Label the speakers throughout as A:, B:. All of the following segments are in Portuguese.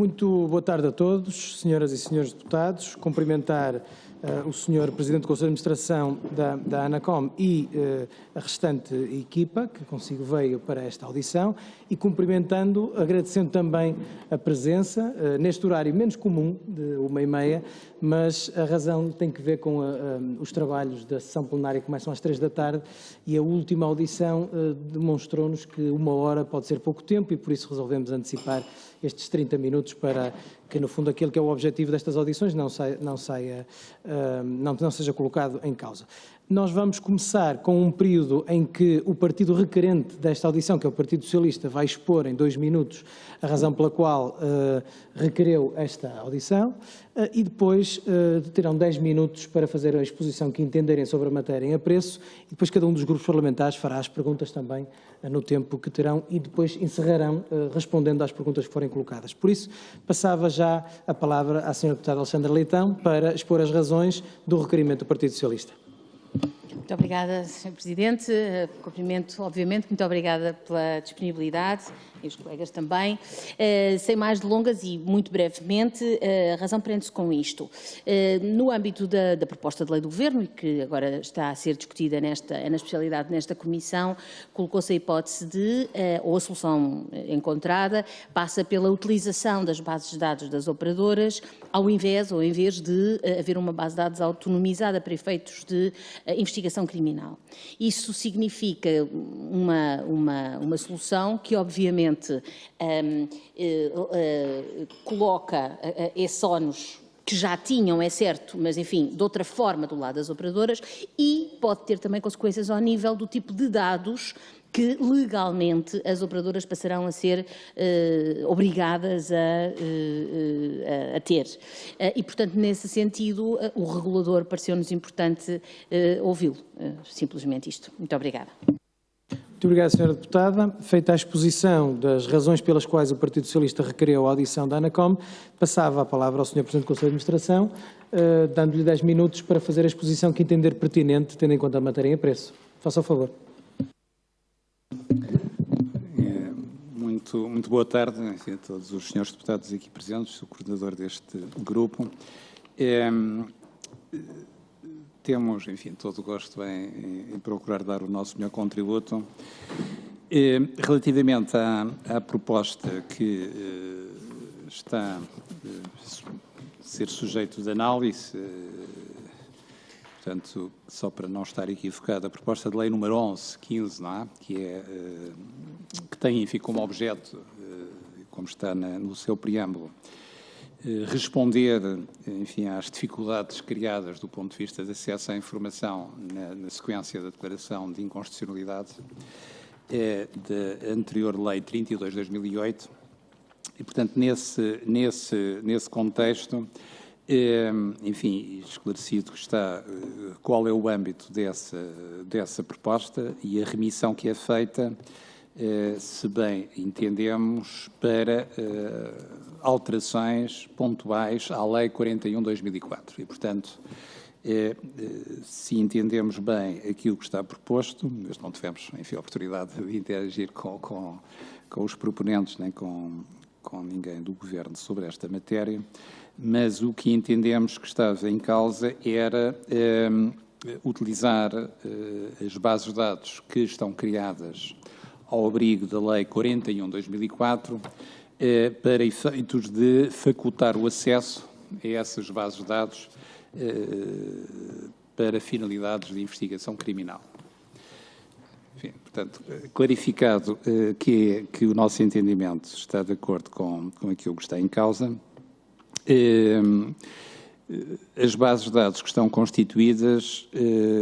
A: Muito boa tarde a todos, senhoras e senhores deputados. Cumprimentar o senhor Presidente do Conselho de Administração da ANACOM e a restante equipa que consigo veio para esta audição e cumprimentando, agradecendo também a presença, neste horário menos comum, de 1h30, mas a razão tem que ver com os trabalhos da sessão plenária que começam às 3 da tarde e a última audição demonstrou-nos que 1 hora pode ser pouco tempo e por isso resolvemos antecipar estes 30 minutos para que, no fundo, aquele que é o objetivo destas audições não seja colocado em causa. Nós vamos começar com um período em que o partido requerente desta audição, que é o Partido Socialista, vai expor em 2 minutos a razão pela qual requereu esta audição e depois terão 10 minutos para fazer a exposição que entenderem sobre a matéria em apreço e depois cada um dos grupos parlamentares fará as perguntas também no tempo que terão e depois encerrarão respondendo às perguntas que forem colocadas. Por isso, passava já a palavra à Sra. Deputada Alexandra Leitão para expor as razões do requerimento do Partido Socialista.
B: Muito obrigada, Sr. Presidente. Cumprimento, obviamente, muito obrigada pela disponibilidade e os colegas também. Sem mais delongas e muito brevemente, a razão prende-se com isto. No âmbito da proposta de lei do Governo, e que agora está a ser discutida na especialidade nesta Comissão, colocou-se a hipótese de, ou a solução encontrada, passa pela utilização das bases de dados das operadoras, ao invés de haver uma base de dados autonomizada para efeitos de investigação criminal. Isso significa uma solução que, obviamente, coloca esse ónus que já tinham, é certo, mas enfim, de outra forma do lado das operadoras e pode ter também consequências ao nível do tipo de dados que legalmente as operadoras passarão a ser obrigadas a ter. E, portanto, nesse sentido, o regulador pareceu-nos importante ouvi-lo. Simplesmente isto. Muito obrigada.
A: Muito obrigado, Sra. Deputada. Feita a exposição das razões pelas quais o Partido Socialista requereu a audição da ANACOM, passava a palavra ao Sr. Presidente do Conselho de Administração, dando-lhe 10 minutos para fazer a exposição que entender pertinente, tendo em conta a matéria em apreço. Faça o favor.
C: Muito boa tarde a todos os senhores deputados aqui presentes, o coordenador deste grupo. Temos, enfim, todo o gosto em procurar dar o nosso melhor contributo. Relativamente à proposta que está a ser sujeito de análise, portanto, só para não estar equivocado, a proposta de lei número 1115, não é? Que tem, enfim, como objeto, como está no seu preâmbulo, responder, enfim, às dificuldades criadas do ponto de vista de acesso à informação na sequência da declaração de inconstitucionalidade da anterior Lei 32 de 2008 e, portanto, nesse contexto, enfim, esclarecido que está qual é o âmbito dessa proposta e a remissão que é feita, se bem entendemos, para alterações pontuais à Lei 41 de 2004. E, portanto, se entendemos bem aquilo que está proposto, mas não tivemos, enfim, a oportunidade de interagir com os proponentes, nem com ninguém do Governo sobre esta matéria, mas o que entendemos que estava em causa era utilizar as bases de dados que estão criadas ao abrigo da Lei 41 de 2004 para efeitos de facultar o acesso a essas bases de dados para finalidades de investigação criminal. Enfim, portanto, clarificado que o nosso entendimento está de acordo com aquilo que está em causa, as bases de dados que estão constituídas,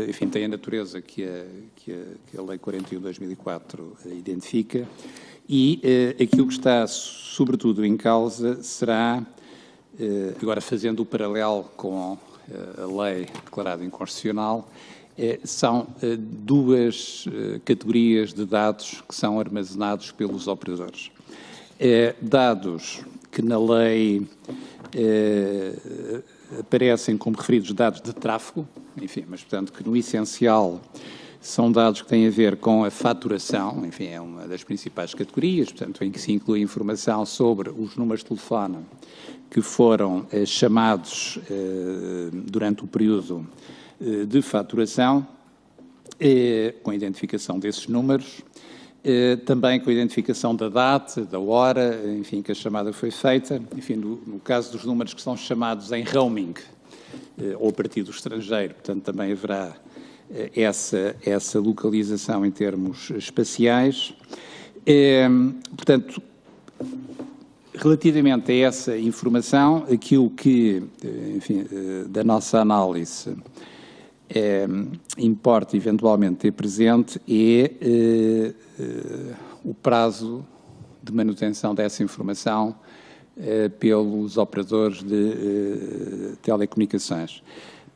C: enfim, têm a natureza que a Lei 41 de 2004 identifica e aquilo que está sobretudo em causa será, agora fazendo o paralelo com a lei declarada inconstitucional, são duas categorias de dados que são armazenados pelos operadores. Dados que na lei aparecem como referidos dados de tráfego, enfim, mas portanto que no essencial São dados que têm a ver com a faturação, enfim, é uma das principais categorias, portanto, em que se inclui informação sobre os números de telefone que foram chamados durante o período de faturação, com a identificação desses números, também com a identificação da data, da hora, enfim, que a chamada foi feita, enfim, no caso dos números que são chamados em roaming, ou a partir do estrangeiro, portanto, também haverá essa localização em termos espaciais. Portanto, relativamente a essa informação, aquilo que, enfim, da nossa análise importa eventualmente ter presente é o prazo de manutenção dessa informação pelos operadores de telecomunicações.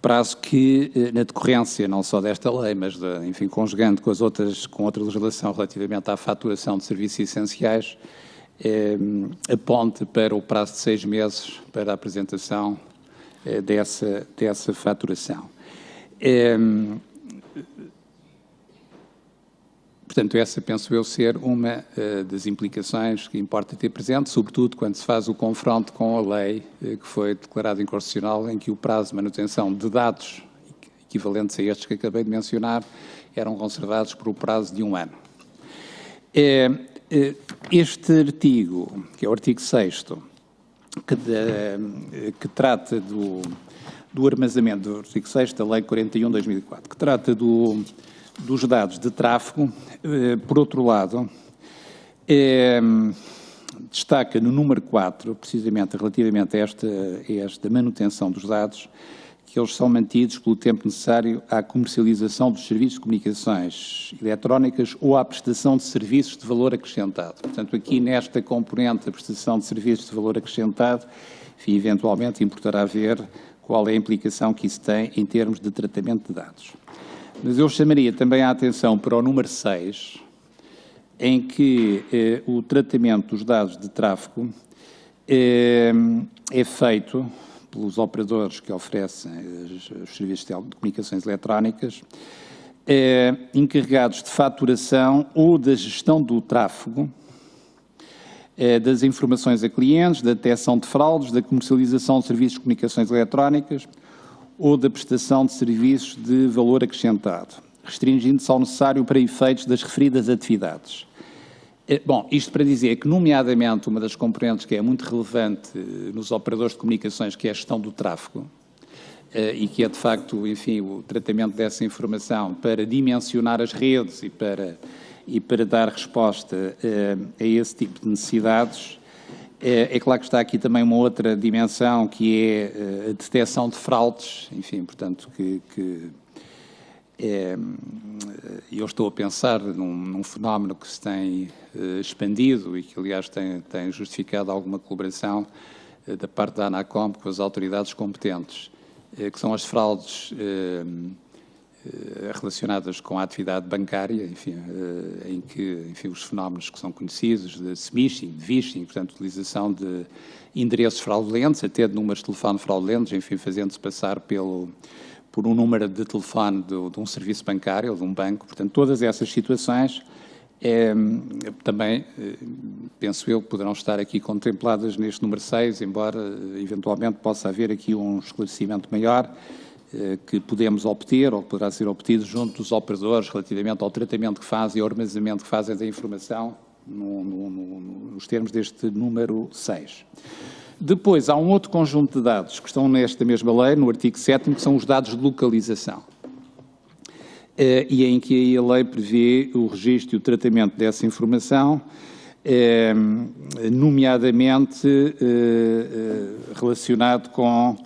C: Prazo que, na decorrência não só desta lei, mas, enfim, conjugando com outra legislação relativamente à faturação de serviços essenciais, aponte para o prazo de 6 meses para a apresentação dessa faturação. Portanto, essa penso eu ser uma das implicações que importa ter presente, sobretudo quando se faz o confronto com a lei que foi declarada inconstitucional, em que o prazo de manutenção de dados equivalentes a estes que acabei de mencionar eram conservados por o prazo de 1 ano. Este artigo, que é o artigo 6º, que trata do armazenamento, do artigo 6º da Lei 41/2004, que trata dos dados de tráfego, por outro lado, destaca no número 4, precisamente relativamente a esta manutenção dos dados, que eles são mantidos pelo tempo necessário à comercialização dos serviços de comunicações eletrónicas ou à prestação de serviços de valor acrescentado. Portanto, aqui nesta componente da prestação de serviços de valor acrescentado, enfim, eventualmente importará ver qual é a implicação que isso tem em termos de tratamento de dados. Mas eu chamaria também a atenção para o número 6, em que o tratamento dos dados de tráfego é feito pelos operadores que oferecem os serviços de comunicações eletrónicas, encarregados de faturação ou da gestão do tráfego, das informações a clientes, da detecção de fraudes, da comercialização de serviços de comunicações eletrónicas ou da prestação de serviços de valor acrescentado, restringindo-se ao necessário para efeitos das referidas atividades. Bom, isto para dizer que, nomeadamente, uma das componentes que é muito relevante nos operadores de comunicações, que é a gestão do tráfego, e que é, de facto, enfim, o tratamento dessa informação para dimensionar as redes e para dar resposta a esse tipo de necessidades. É claro que está aqui também uma outra dimensão, que é a detecção de fraudes, enfim, portanto, eu estou a pensar num fenómeno que se tem expandido e que, aliás, tem justificado alguma colaboração da parte da ANACOM com as autoridades competentes, que são as fraudes relacionadas com a atividade bancária, enfim, em que, enfim, os fenómenos que são conhecidos de smishing, de phishing, portanto, utilização de endereços fraudulentos, até de números de telefone fraudulentos, enfim, fazendo-se passar por um número de telefone de um serviço bancário ou de um banco. Portanto, todas essas situações também, penso eu, poderão estar aqui contempladas neste número 6, embora eventualmente possa haver aqui um esclarecimento maior que podemos obter ou poderá ser obtido junto dos operadores relativamente ao tratamento que fazem e ao armazenamento que fazem da informação nos termos deste número 6. Depois, há um outro conjunto de dados que estão nesta mesma lei, no artigo 7º, que são os dados de localização, e em que aí a lei prevê o registro e o tratamento dessa informação, nomeadamente relacionado com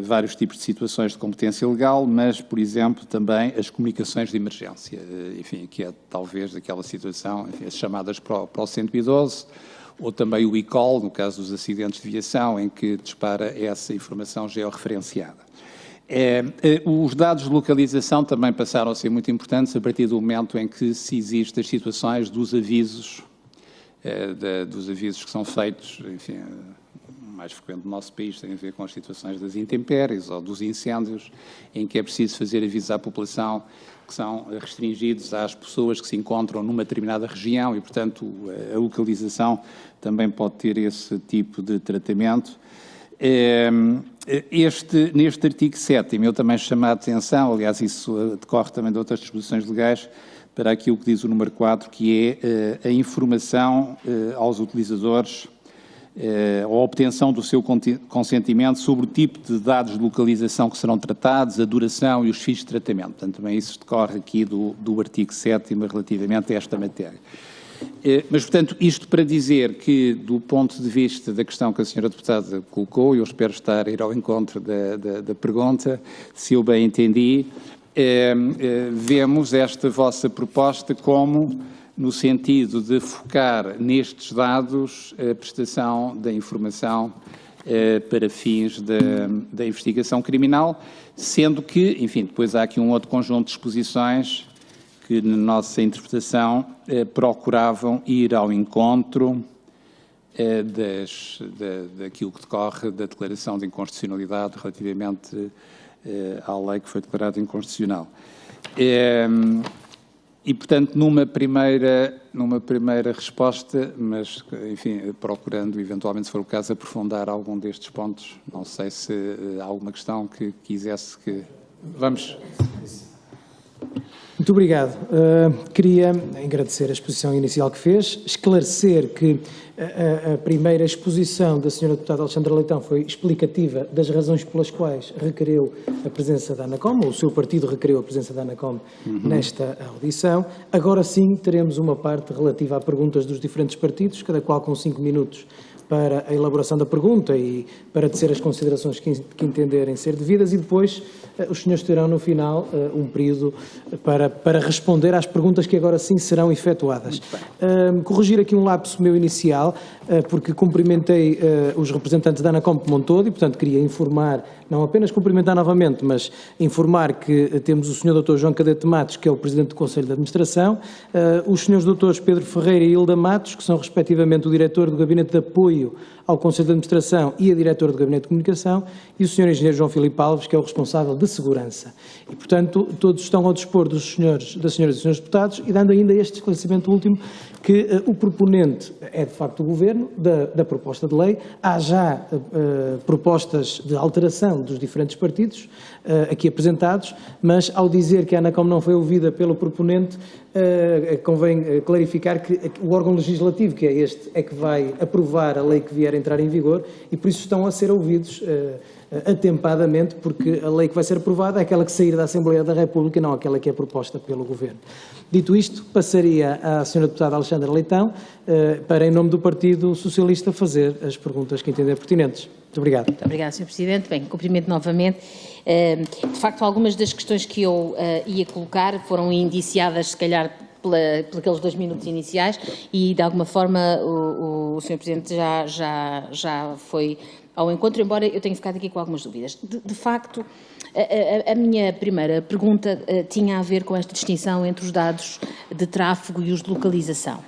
C: vários tipos de situações de competência legal, mas, por exemplo, também as comunicações de emergência, enfim, que é talvez aquela situação, enfim, as chamadas para o 112, ou também o e-call, no caso dos acidentes de viação, em que dispara essa informação georreferenciada. Os dados de localização também passaram a ser muito importantes a partir do momento em que se existem as situações dos avisos que são feitos, enfim, mais frequente no nosso país, tem a ver com as situações das intempéries ou dos incêndios, em que é preciso fazer aviso à população que são restringidos às pessoas que se encontram numa determinada região e, portanto, a localização também pode ter esse tipo de tratamento. Neste artigo 7º, eu também chamo a atenção, aliás, isso decorre também de outras disposições legais, para aquilo que diz o número 4, que é a informação aos utilizadores, a obtenção do seu consentimento sobre o tipo de dados de localização que serão tratados, a duração e os fins de tratamento. Portanto, também isso decorre aqui do artigo 7º relativamente a esta matéria. Mas, portanto, isto para dizer que, do ponto de vista da questão que a senhora deputada colocou, eu espero estar a ir ao encontro da pergunta, se eu bem entendi, vemos esta vossa proposta como no sentido de focar nestes dados a prestação da informação para fins da investigação criminal, sendo que, enfim, depois há aqui um outro conjunto de disposições que, na nossa interpretação, procuravam ir ao encontro daquilo que decorre da declaração de inconstitucionalidade relativamente à lei que foi declarada inconstitucional. E, portanto, numa primeira resposta, mas, enfim, procurando, eventualmente, se for o caso, aprofundar algum destes pontos, não sei se há alguma questão que quisesse que... Vamos...
A: Muito obrigado. Queria agradecer a exposição inicial que fez, esclarecer que a primeira exposição da Sra. Deputada Alexandra Leitão foi explicativa das razões pelas quais requereu a presença da ANACOM, ou o seu partido requereu a presença da ANACOM nesta audição. Agora sim teremos uma parte relativa a perguntas dos diferentes partidos, cada qual com 5 minutos para a elaboração da pergunta e para tecer as considerações que entenderem ser devidas, e depois os senhores terão no final um período para responder às perguntas que agora sim serão efetuadas. Corrigir aqui um lapso meu inicial, porque cumprimentei os representantes da ANACOM como um todo e, portanto, queria informar, não apenas cumprimentar novamente, mas informar que temos o Sr. Dr. João Cadete Matos, que é o Presidente do Conselho de Administração, os Srs. Drs. Pedro Ferreira e Hilda Matos, que são respectivamente o Diretor do Gabinete de Apoio ao Conselho de Administração e a Diretora do Gabinete de Comunicação, e o Sr. Engenheiro João Filipe Alves, que é o responsável de Segurança. E, portanto, todos estão ao dispor das senhoras e dos senhores deputados, e dando ainda este esclarecimento último, que o proponente é, de facto, o Governo da proposta de lei. Há já propostas de alteração dos diferentes partidos aqui apresentados, mas ao dizer que a ANACOM não foi ouvida pelo proponente, convém clarificar que o órgão legislativo, que é este, é que vai aprovar a lei que vier a entrar em vigor, e por isso estão a ser ouvidos atempadamente, porque a lei que vai ser aprovada é aquela que sair da Assembleia da República, não aquela que é proposta pelo Governo. Dito isto, passaria à Sra. Deputada Alexandra Leitão para, em nome do Partido Socialista, fazer as perguntas que entender pertinentes. Muito obrigado.
B: Muito obrigada, Sr. Presidente. Bem, cumprimento novamente. De facto, algumas das questões que eu ia colocar foram indiciadas, se calhar, pelos 2 minutos iniciais, e de alguma forma o Sr. Presidente já foi ao encontro, embora eu tenha ficado aqui com algumas dúvidas. De facto, a minha primeira pergunta tinha a ver com esta distinção entre os dados de tráfego e os de localização.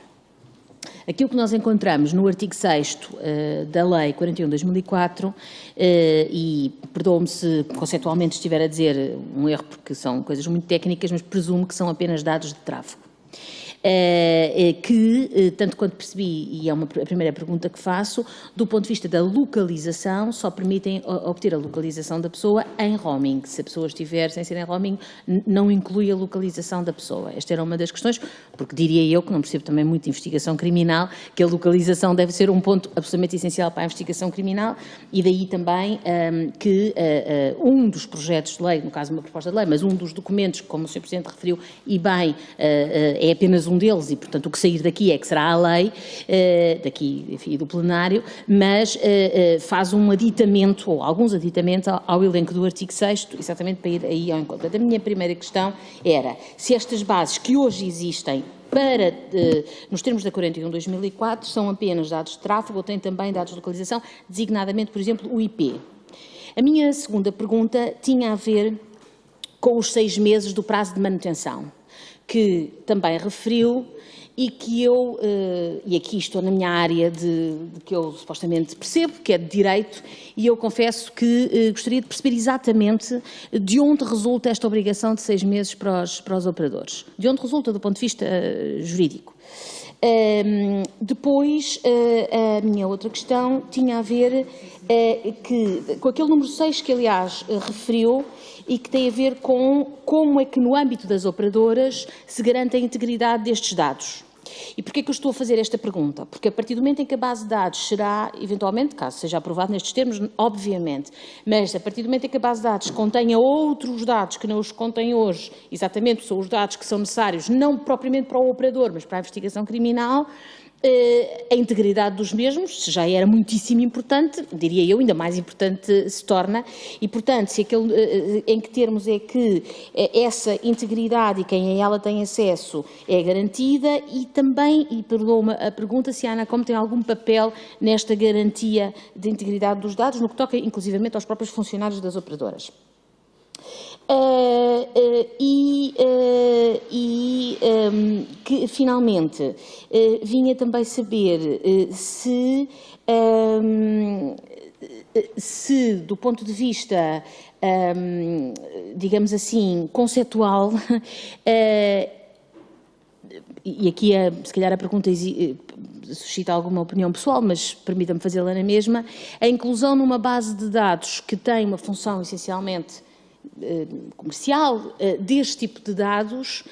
B: Aquilo que nós encontramos no artigo 6º da Lei 41/2004, e perdoe-me se conceitualmente estiver a dizer um erro, porque são coisas muito técnicas, mas presumo que são apenas dados de tráfego. Que, tanto quanto percebi, e é a primeira pergunta que faço, do ponto de vista da localização, só permitem obter a localização da pessoa em roaming. Se a pessoa estiver sem ser em roaming, não inclui a localização da pessoa. Esta era uma das questões, porque diria eu, que não percebo também muito de investigação criminal, que a localização deve ser um ponto absolutamente essencial para a investigação criminal, e daí também que um dos projetos de lei, no caso uma proposta de lei, mas um dos documentos, como o Sr. Presidente referiu, e bem, é apenas um deles, e portanto o que sair daqui é que será a lei, daqui, enfim, do plenário, mas faz um aditamento, ou alguns aditamentos, ao elenco do artigo 6º, exatamente para ir aí ao encontro. A minha primeira questão era se estas bases que hoje existem nos termos da 41/2004 são apenas dados de tráfego ou têm também dados de localização, designadamente, por exemplo, o IP. A minha segunda pergunta tinha a ver com os 6 meses do prazo de manutenção. que também referiu e que eu, e aqui estou na minha área de que eu supostamente percebo, que é de direito, e eu confesso que gostaria de perceber exatamente de onde resulta esta obrigação de 6 meses para os operadores. De onde resulta do ponto de vista jurídico. Depois, a minha outra questão tinha a ver com aquele número 6 que, aliás, referiu e que tem a ver com como é que, no âmbito das operadoras, se garante a integridade destes dados. E porquê que eu estou a fazer esta pergunta? Porque a partir do momento em que a base de dados será, eventualmente, caso seja aprovado nestes termos, obviamente, mas a partir do momento em que a base de dados contenha outros dados que não os contém hoje, exatamente são os dados que são necessários, não propriamente para o operador, mas para a investigação criminal, a integridade dos mesmos, se já era muitíssimo importante, diria eu, ainda mais importante se torna, e, portanto, em que termos é que essa integridade e quem a ela tem acesso é garantida e também, e perdoa-me a pergunta, se a ANACOM tem algum papel nesta garantia de integridade dos dados, no que toca, inclusivamente, aos próprios funcionários das operadoras. Que finalmente vinha também saber se do ponto de vista, digamos assim, conceitual, e aqui se calhar a pergunta suscita alguma opinião pessoal, mas permita-me fazê-la na mesma, a inclusão numa base de dados que tem uma função essencialmente comercial deste tipo de dados,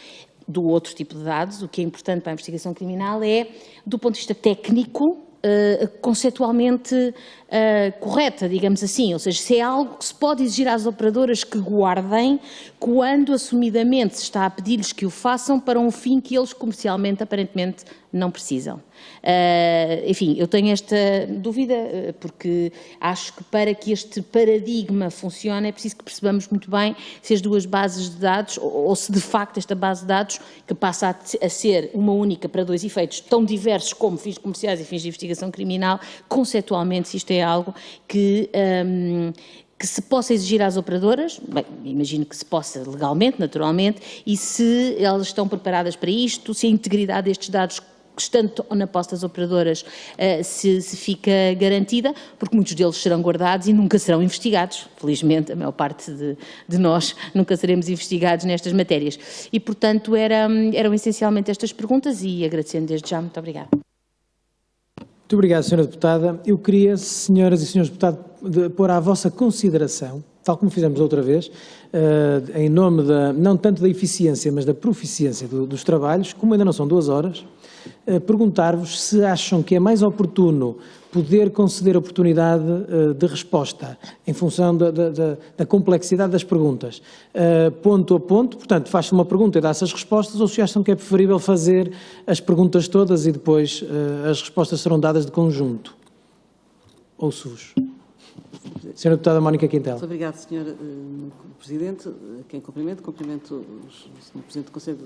B: do outro tipo de dados, o que é importante para a investigação criminal é, do ponto de vista técnico, conceitualmente correta, digamos assim, ou seja, se é algo que se pode exigir às operadoras que guardem quando assumidamente se está a pedir-lhes que o façam para um fim que eles comercialmente aparentemente não precisam. Enfim, eu tenho esta dúvida porque acho que para que este paradigma funcione é preciso que percebamos muito bem se as duas bases de dados ou se de facto esta base de dados que passa a ser uma única para dois efeitos tão diversos como fins comerciais e fins de investigação criminal, conceitualmente se isto é algo que se possa exigir às operadoras, bem, imagino que se possa legalmente, naturalmente, e se elas estão preparadas para isto, se a integridade destes dados estando na posse das operadoras se fica garantida, porque muitos deles serão guardados e nunca serão investigados. Felizmente, a maior parte de nós nunca seremos investigados nestas matérias. E, portanto, eram essencialmente estas perguntas e agradecendo desde já. Muito obrigada.
A: Muito obrigado, Sra. Deputada. Eu queria, senhoras e senhores deputados, pôr à vossa consideração, tal como fizemos outra vez, em nome não tanto da eficiência, mas da proficiência dos trabalhos, como ainda não são 2 horas, perguntar-vos se acham que é mais oportuno poder conceder oportunidade de resposta em função da complexidade das perguntas, ponto a ponto, portanto, faz-se uma pergunta e dá-se as respostas, ou se acham que é preferível fazer as perguntas todas e depois as respostas serão dadas de conjunto? Ouço-vos. Sra. Deputada Mónica Quintela.
D: Muito obrigada, Sr. Presidente. Quem cumprimento o Sr. Presidente do Conselho de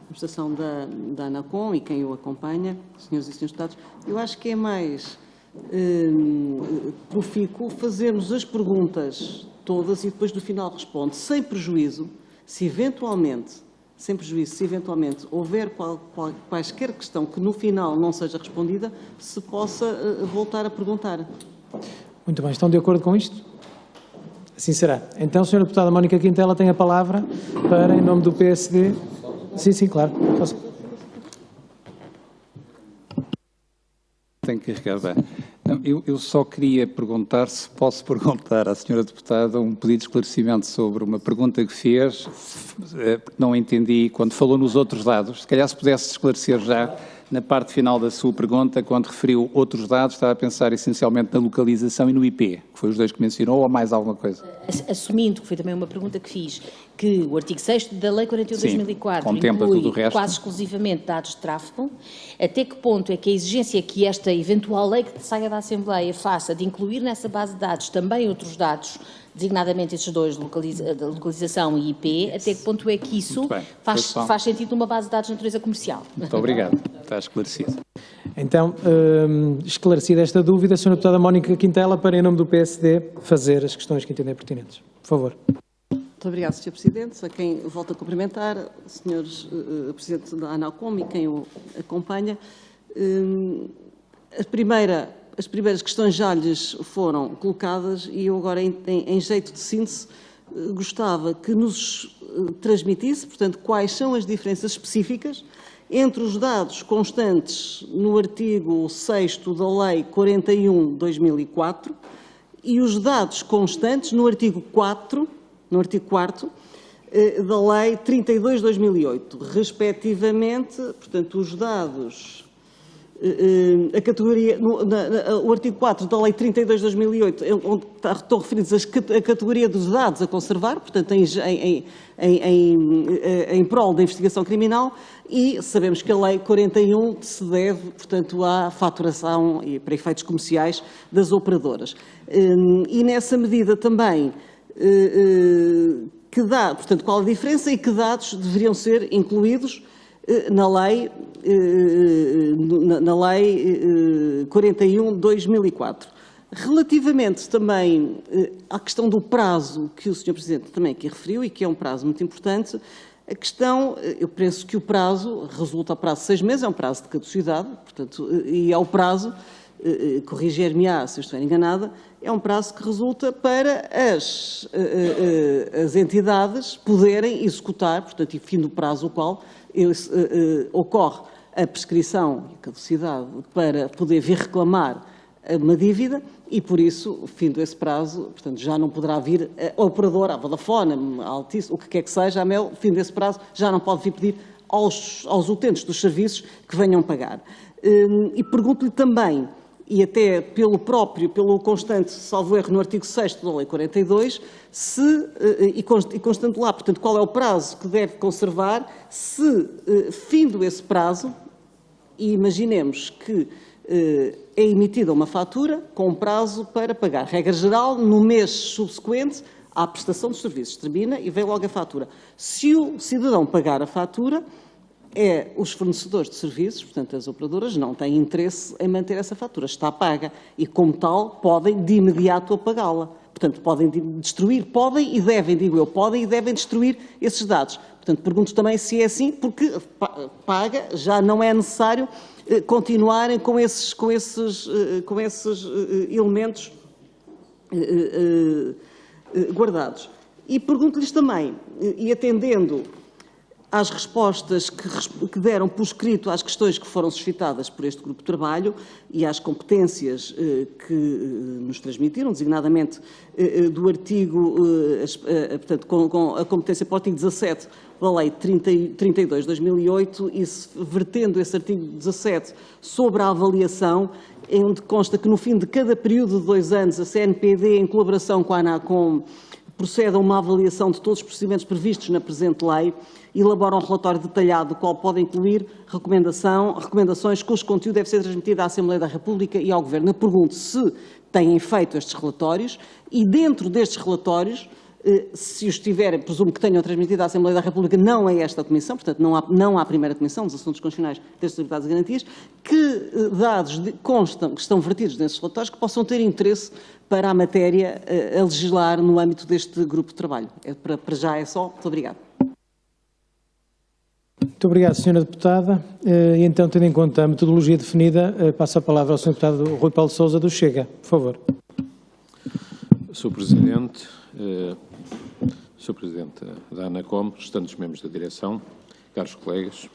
D: Administração da ANACOM e quem o acompanha, senhoras e senhores deputados. Eu acho que é mais profícuo fazermos as perguntas todas e depois do final responde, sem prejuízo, se eventualmente houver quaisquer questão que no final não seja respondida, se possa voltar a perguntar.
A: Muito bem, estão de acordo com isto? Assim será. Então, Sra. Deputada Mónica Quintela tem a palavra para, em nome do PSD... Sim, claro. Posso...
C: Tenho que carregar bem. Não, eu só queria perguntar se posso perguntar à Sra. Deputada um pedido de esclarecimento sobre uma pergunta que fez, porque não entendi quando falou nos outros dados. Se calhar se pudesse esclarecer já na parte final da sua pergunta, quando referiu outros dados, estava a pensar essencialmente na localização e no IP, que foi os 2 que mencionou, ou mais alguma coisa?
B: Assumindo, que foi também uma pergunta que fiz, que o artigo 6º da Lei 41/2004
C: contempla
B: inclui
C: tudo o resto.
B: quase exclusivamente dados de tráfego, até que ponto é que a exigência que esta eventual lei que saia da Assembleia faça de incluir nessa base de dados também outros dados, designadamente estes 2, localização e IP, até que ponto é que isso faz sentido numa base de dados de natureza comercial?
C: Muito obrigado, está esclarecido.
A: Então, esclarecida esta dúvida, a Sra. Deputada Mónica Quintela, para, em nome do PSD, fazer as questões que entender pertinentes. Por favor.
D: Muito obrigada, Sr. Presidente. A quem volto a cumprimentar, Srs. Presidente da ANACOM e quem o acompanha. As primeiras questões já lhes foram colocadas e eu agora, em jeito de síntese, gostava que nos transmitisse, portanto, quais são as diferenças específicas entre os dados constantes no artigo 6º da Lei 41/2004 e os dados constantes no artigo 4º da Lei 32/2008, respectivamente, portanto, os dados, a categoria, o artigo 4 da Lei 32/2008, onde estão referidos a categoria dos dados a conservar, portanto, em prol da investigação criminal, e sabemos que a Lei 41 se deve, portanto, à faturação e para efeitos comerciais das operadoras. E nessa medida também, portanto, qual a diferença e que dados deveriam ser incluídos na Lei 41/2004. Relativamente também à questão do prazo que o Sr. Presidente também aqui referiu e que é um prazo muito importante, a questão, eu penso que o prazo resulta a prazo de 6 meses, é um prazo de caducidade, portanto, e é o prazo, corrigir-me-á se eu estiver enganada, é um prazo que resulta para as entidades poderem executar, portanto, e fim do prazo o qual ocorre a prescrição e a caducidade para poder vir reclamar uma dívida e, por isso, fim desse prazo, portanto, já não poderá vir a operadora, a Vodafone, a Altice, o que quer que seja, a Mel, fim desse prazo, já não pode vir pedir aos utentes dos serviços que venham pagar. E pergunto-lhe também, e até pelo constante, salvo erro, no artigo 6º da Lei 42, e constante lá, portanto, qual é o prazo que deve conservar, se, findo esse prazo, e imaginemos que é emitida uma fatura com um prazo para pagar. Regra geral, no mês subsequente à prestação dos serviços. Termina e vem logo a fatura. Se o cidadão pagar a fatura, os fornecedores de serviços, portanto, as operadoras, não têm interesse em manter essa fatura. Está paga e, como tal, podem de imediato apagá-la. Portanto, podem destruir, podem e devem, digo eu, podem e devem destruir esses dados. Portanto, pergunto também se é assim, porque paga, já não é necessário continuarem com esses elementos guardados. E pergunto-lhes também, e atendendo às respostas que deram por escrito às questões que foram suscitadas por este grupo de trabalho e às competências que nos transmitiram, designadamente do artigo, portanto, com a competência para o artigo 17 da Lei 32/2008 e vertendo esse artigo 17 sobre a avaliação, onde consta que no fim de cada período de 2 anos a CNPD, em colaboração com a ANACOM, procede a uma avaliação de todos os procedimentos previstos na presente lei, elabora um relatório detalhado, do qual pode incluir recomendações cujo conteúdo deve ser transmitido à Assembleia da República e ao Governo. Eu pergunto se têm feito estes relatórios e, dentro destes relatórios, se os tiverem, presumo que tenham transmitido à Assembleia da República, não é esta Comissão, portanto não há primeira Comissão dos Assuntos Constitucionais, das Liberdades e Garantias, que dados constam, que estão vertidos nesses relatórios, que possam ter interesse para a matéria a legislar no âmbito deste grupo de trabalho. Para já é só. Muito obrigada.
A: Muito obrigado, Sra. Deputada. E então, tendo em conta a metodologia definida, passo a palavra ao Sr. Deputado Rui Paulo de Sousa, do Chega. Por favor.
E: Sr. Presidente, Sr. Presidente da ANACOM, restantes membros da direção, caros colegas,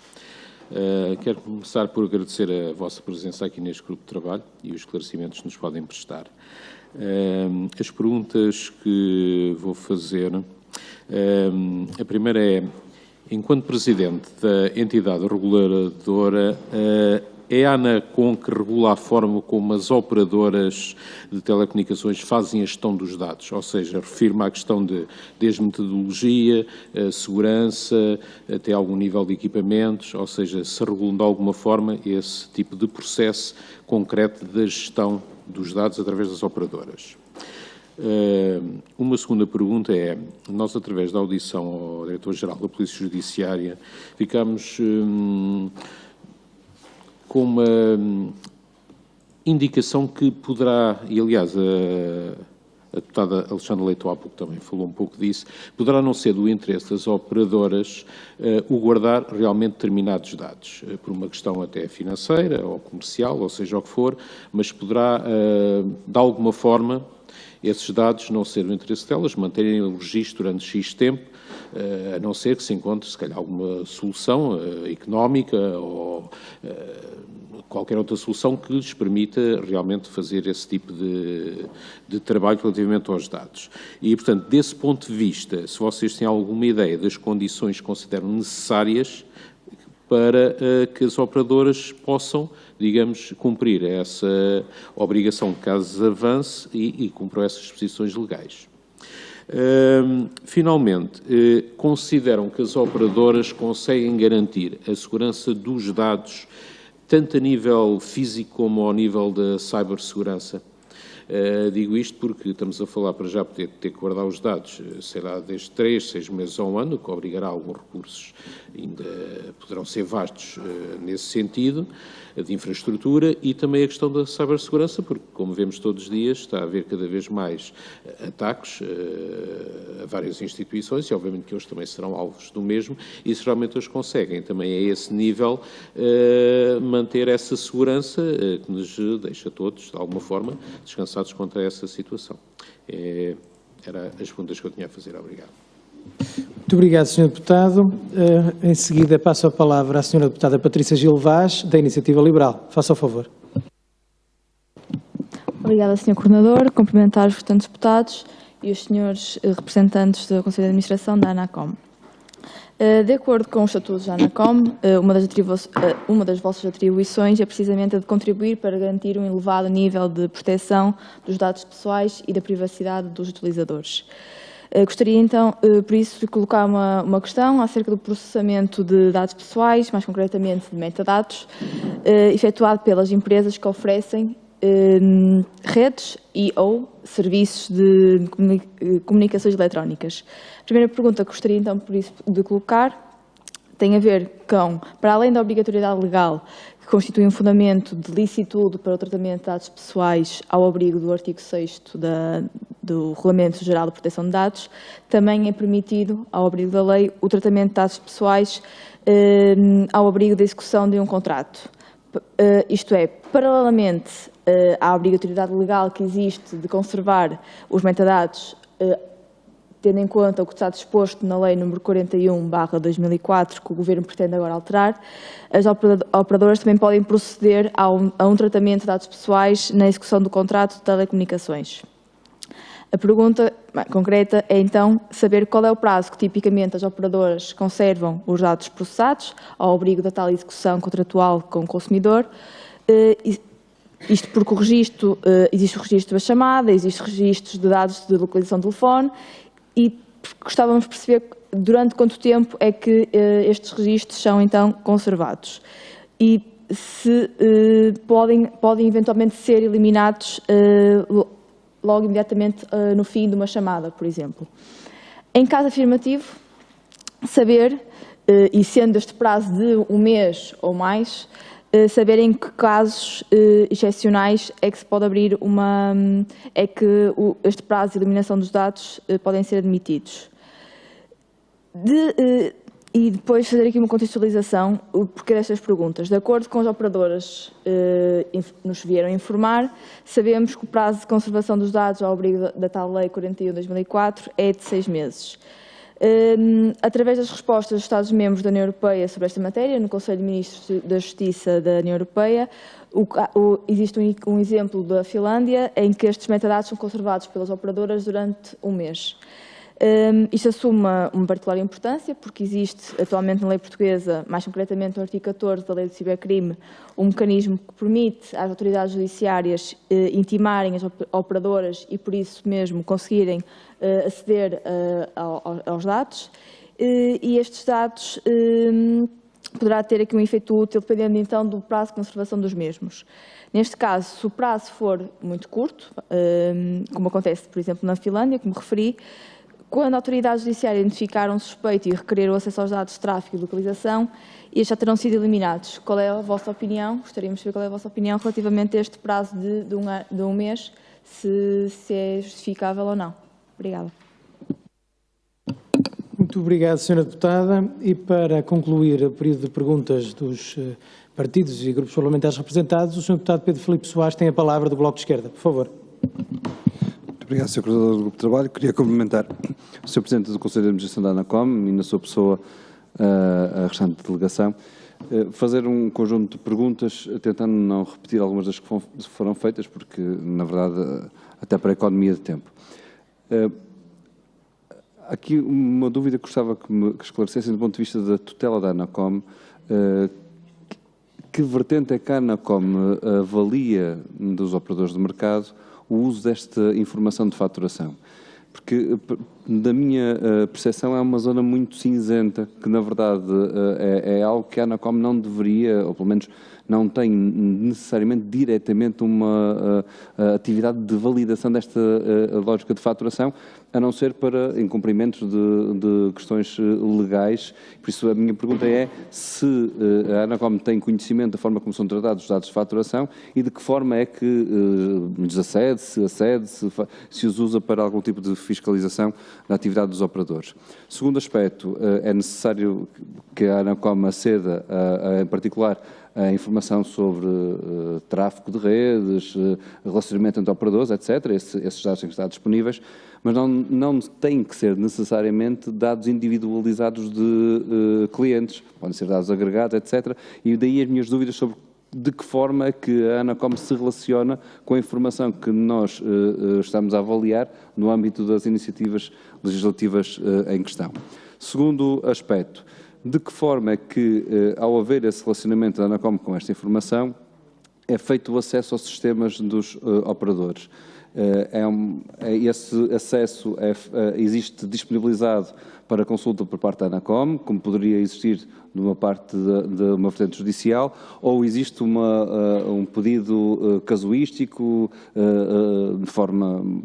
E: quero começar por agradecer a vossa presença aqui neste grupo de trabalho e os esclarecimentos que nos podem prestar. As perguntas que vou fazer, a primeira é, enquanto Presidente da entidade reguladora, é a ANACOM que regula a forma como as operadoras de telecomunicações fazem a gestão dos dados, ou seja, refiro-me à questão desde metodologia, segurança, até algum nível de equipamentos, ou seja, se regulam de alguma forma esse tipo de processo concreto da gestão dos dados através das operadoras. Uma segunda pergunta é, nós através da audição ao Diretor-Geral da Polícia Judiciária ficámos com uma indicação que poderá, e aliás a deputada Alexandra Leitão há pouco também falou um pouco disso, poderá não ser do interesse das operadoras o guardar realmente determinados dados, por uma questão até financeira ou comercial, ou seja o que for, mas poderá, de alguma forma, esses dados não ser do interesse delas, manterem o registro durante X tempo, a não ser que se encontre, se calhar, alguma solução económica ou qualquer outra solução que lhes permita realmente fazer esse tipo de trabalho relativamente aos dados. E, portanto, desse ponto de vista, se vocês têm alguma ideia das condições que consideram necessárias para que as operadoras possam, digamos, cumprir essa obrigação caso avance e cumpram essas disposições legais. Finalmente, consideram que as operadoras conseguem garantir a segurança dos dados tanto a nível físico como ao nível da cibersegurança? Digo isto porque estamos a falar para já poder ter que guardar os dados, sei lá, desde 3, 6 meses a um ano, que obrigará alguns recursos, ainda poderão ser vastos nesse sentido, de infraestrutura, e também a questão da cibersegurança, porque, como vemos todos os dias, está a haver cada vez mais ataques a várias instituições, e obviamente que eles também serão alvos do mesmo, e se realmente eles conseguem também a esse nível manter essa segurança que nos deixa todos, de alguma forma, descansados contra essa situação. Eram as perguntas que eu tinha a fazer. Obrigado.
A: Muito obrigado, Sr. Deputado. Em seguida, passo a palavra à Sra. Deputada Patrícia Gil Vaz, da Iniciativa Liberal. Faça o favor.
F: Obrigada, Sr. Coordenador. Cumprimentar os restantes deputados e os senhores representantes do Conselho de Administração da ANACOM. De acordo com os estatutos da ANACOM, uma das vossas atribuições é precisamente a de contribuir para garantir um elevado nível de proteção dos dados pessoais e da privacidade dos utilizadores. Gostaria então, por isso, de colocar uma questão acerca do processamento de dados pessoais, mais concretamente de metadados, efetuado pelas empresas que oferecem redes e ou serviços de comunicações eletrónicas. A primeira pergunta que gostaria então por isso de colocar tem a ver com, para além da obrigatoriedade legal que constitui um fundamento de licitude para o tratamento de dados pessoais ao abrigo do artigo 6º do Regulamento Geral de Proteção de Dados, também é permitido, ao abrigo da lei, o tratamento de dados pessoais ao abrigo da execução de um contrato. Isto é, paralelamente à obrigatoriedade legal que existe de conservar os metadados, tendo em conta o que está disposto na Lei nº 41/2004, que o Governo pretende agora alterar, as operadoras também podem proceder a um tratamento de dados pessoais na execução do contrato de telecomunicações. A pergunta concreta é, então, saber qual é o prazo que, tipicamente, as operadoras conservam os dados processados ao abrigo da tal execução contratual com o consumidor. Isto porque existe o registro da chamada, existe registros de dados de localização de telefone e gostávamos de perceber durante quanto tempo é que estes registros são, então, conservados. E se podem eventualmente ser eliminados logo imediatamente no fim de uma chamada, por exemplo. Em caso afirmativo, saber, e sendo este prazo de um mês ou mais, saber em que casos excepcionais é que se pode abrir este prazo de eliminação dos dados podem ser admitidos. E depois fazer aqui uma contextualização, o porquê destas perguntas. De acordo com as operadoras nos vieram informar, sabemos que o prazo de conservação dos dados ao abrigo da tal Lei 41/2004 é de 6 meses. Através das respostas dos Estados-membros da União Europeia sobre esta matéria, no Conselho de Ministros da Justiça da União Europeia, existe um exemplo da Finlândia em que estes metadados são conservados pelas operadoras durante um mês. Isto assume uma particular importância, porque existe atualmente na lei portuguesa, mais concretamente no artigo 14 da lei do cibercrime, um mecanismo que permite às autoridades judiciárias intimarem as operadoras e, por isso mesmo, conseguirem aceder aos dados. E estes dados poderá ter aqui um efeito útil, dependendo então do prazo de conservação dos mesmos. Neste caso, se o prazo for muito curto, como acontece, por exemplo, na Finlândia, como referi, quando a autoridade judiciária identificar um suspeito e requerer o acesso aos dados de tráfego e localização, estes já terão sido eliminados. Qual é a vossa opinião? Gostaríamos de saber qual é a vossa opinião relativamente a este prazo de um mês, se é justificável ou não. Obrigada.
A: Muito obrigado, Sra. Deputada. E para concluir o período de perguntas dos partidos e grupos parlamentares representados, o Sr. Deputado Pedro Filipe Soares tem a palavra do Bloco de Esquerda. Por favor.
G: Muito obrigado, Sr. Coordenador do Grupo de Trabalho. Queria cumprimentar o Sr. Presidente do Conselho de Administração da ANACOM e, na sua pessoa, a restante delegação. Fazer um conjunto de perguntas, tentando não repetir algumas das que foram feitas, porque, na verdade, até para a economia de tempo. Aqui uma dúvida que gostava que esclarecessem do ponto de vista da tutela da ANACOM. Que vertente é que a ANACOM avalia dos operadores de mercado o uso desta informação de faturação? Porque, da minha percepção, é uma zona muito cinzenta, que, na verdade, é algo que a ANACOM não deveria, ou pelo menos não tem necessariamente diretamente uma atividade de validação desta lógica de faturação, a não ser para incumprimentos de questões legais. Por isso, a minha pergunta é se a ANACOM tem conhecimento da forma como são tratados os dados de faturação e de que forma é que lhes acede, se os usa para algum tipo de fiscalização da atividade dos operadores. Segundo aspecto, é necessário que a ANACOM aceda, em particular, a informação sobre tráfego de redes, relacionamento entre operadores, etc. Esses dados têm que estar disponíveis, mas não têm que ser necessariamente dados individualizados de clientes, podem ser dados agregados, etc. E daí as minhas dúvidas sobre de que forma é que a ANACOM se relaciona com a informação que nós estamos a avaliar no âmbito das iniciativas legislativas em questão. Segundo aspecto, de que forma é que, ao haver esse relacionamento da ANACOM com esta informação, é feito o acesso aos sistemas dos operadores? Esse acesso existe disponibilizado para consulta por parte da ANACOM, como poderia existir de uma parte de uma vertente judicial, ou existe um pedido casuístico, de forma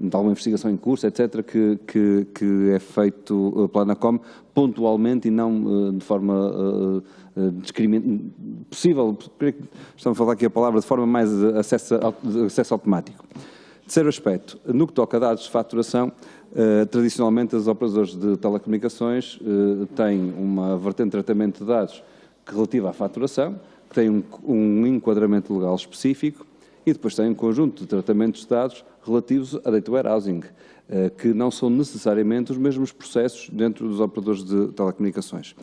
G: de alguma investigação em curso, etc., que é feito pela ANACOM pontualmente e não de forma possível, estamos a falar aqui a palavra, de forma mais acesso automático. Terceiro aspecto, no que toca a dados de faturação, tradicionalmente os operadores de telecomunicações têm uma vertente de tratamento de dados relativa à faturação, que tem um enquadramento legal específico, e depois tem um conjunto de tratamentos de dados relativos a data warehousing, que não são necessariamente os mesmos processos dentro dos operadores de telecomunicações,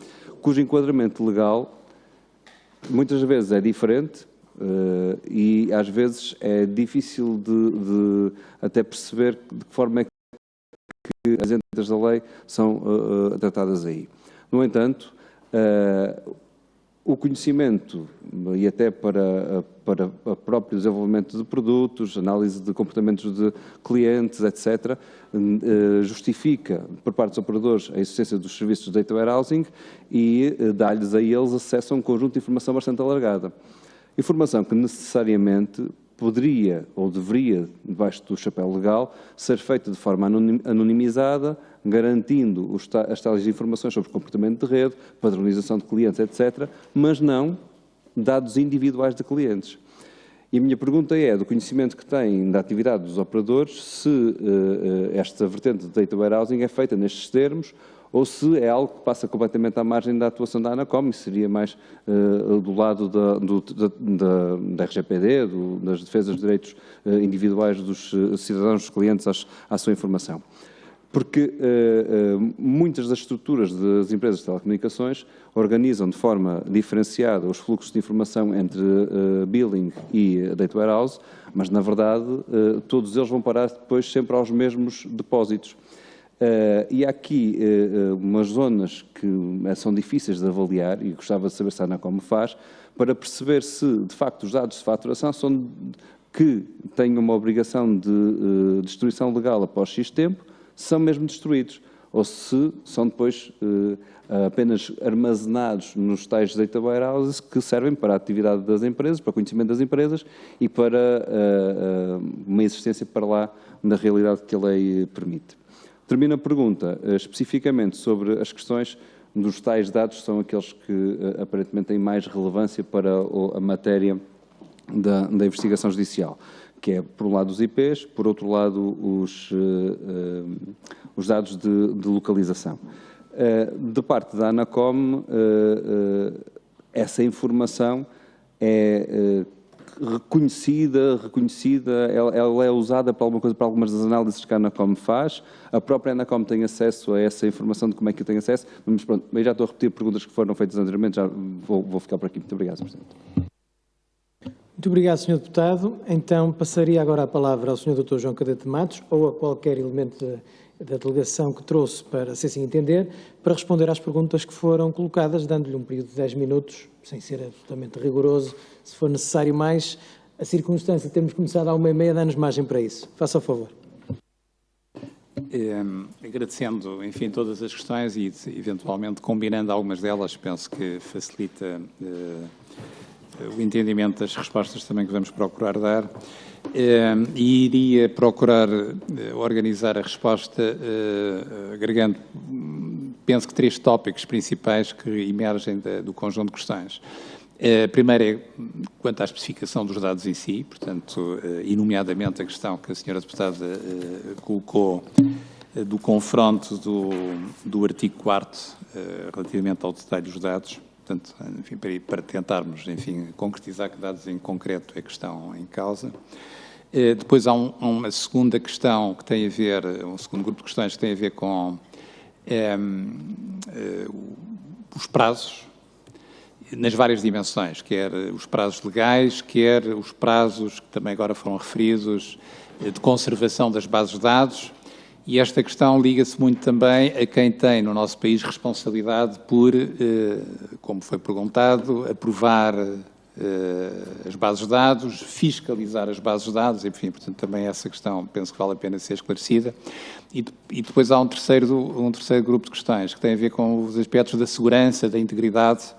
G: cujo enquadramento legal muitas vezes é diferente e às vezes é difícil de até perceber de que forma é que as entidades da lei são tratadas aí. No entanto, o conhecimento, e até para o próprio desenvolvimento de produtos, análise de comportamentos de clientes, etc., justifica, por parte dos operadores, a existência dos serviços de data warehousing e dá-lhes a eles acesso a um conjunto de informação bastante alargada. Informação que necessariamente poderia ou deveria, debaixo do chapéu legal, ser feita de forma anonimizada, garantindo as tais informações sobre comportamento de rede, padronização de clientes, etc., mas não dados individuais de clientes. E a minha pergunta é, do conhecimento que têm da atividade dos operadores, se esta vertente de data warehousing é feita nestes termos, ou se é algo que passa completamente à margem da atuação da ANACOM, e seria mais do lado da RGPD, das defesas de direitos individuais dos cidadãos, dos clientes à sua informação. Porque muitas das estruturas das empresas de telecomunicações organizam de forma diferenciada os fluxos de informação entre billing e data warehouse, mas, na verdade, todos eles vão parar depois sempre aos mesmos depósitos. E há aqui umas zonas que são difíceis de avaliar, e gostava de saber se a ANACOM faz, para perceber se, de facto, os dados de faturação são que têm uma obrigação de destruição legal após X tempo, são mesmo destruídos, ou se são depois apenas armazenados nos tais data warehouses que servem para a atividade das empresas, para o conhecimento das empresas e para uma existência para lá da realidade que a lei permite. Termino a pergunta especificamente sobre as questões dos tais dados, são aqueles que aparentemente têm mais relevância para a matéria da investigação judicial, que é, por um lado, os IPs, por outro lado, os dados de localização. De parte da ANACOM, essa informação é reconhecida, ela é usada para alguma coisa, para algumas das análises que a ANACOM faz. A própria ANACOM tem acesso a essa informação de como é que eu tenho acesso. Mas pronto, eu já estou a repetir perguntas que foram feitas anteriormente, já vou ficar por aqui. Muito obrigado, Sr. Presidente.
A: Muito obrigado, Sr. Deputado. Então, passaria agora a palavra ao Sr. Dr. João Cadete Matos ou a qualquer elemento da delegação que trouxe, para, se assim entender, para responder às perguntas que foram colocadas, dando-lhe um período de 10 minutos, sem ser absolutamente rigoroso. Se for necessário mais, a circunstância de termos começado à 1h30 dá-nos margem para isso. Faça o favor.
C: Agradecendo, enfim, todas as questões e, eventualmente, combinando algumas delas, penso que facilita o entendimento das respostas também que vamos procurar dar. E iria procurar organizar a resposta agregando, penso que 3 tópicos principais que emergem do conjunto de questões. A primeira é quanto à especificação dos dados em si, portanto, e nomeadamente a questão que a senhora deputada colocou do confronto do artigo 4º relativamente ao detalhe dos dados. Portanto, enfim, para tentarmos, enfim, concretizar que dados em concreto é que estão em causa. Depois há uma segunda questão que tem a ver, um segundo grupo de questões que tem a ver com os prazos, nas várias dimensões, quer os prazos legais, quer os prazos que também agora foram referidos de conservação das bases de dados. E esta questão liga-se muito também a quem tem no nosso país responsabilidade por, como foi perguntado, aprovar as bases de dados, fiscalizar as bases de dados, enfim, portanto, também essa questão penso que vale a pena ser esclarecida. E depois há um terceiro grupo de questões que tem a ver com os aspectos da segurança, da integridade,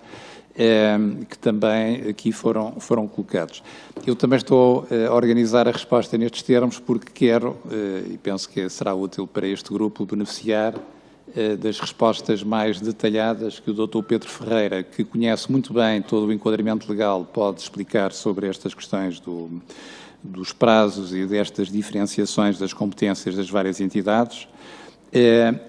C: que também aqui foram colocados. Eu também estou a organizar a resposta nestes termos porque quero, e penso que será útil para este grupo, beneficiar das respostas mais detalhadas que o Dr. Pedro Ferreira, que conhece muito bem todo o enquadramento legal, pode explicar sobre estas questões dos prazos e destas diferenciações das competências das várias entidades.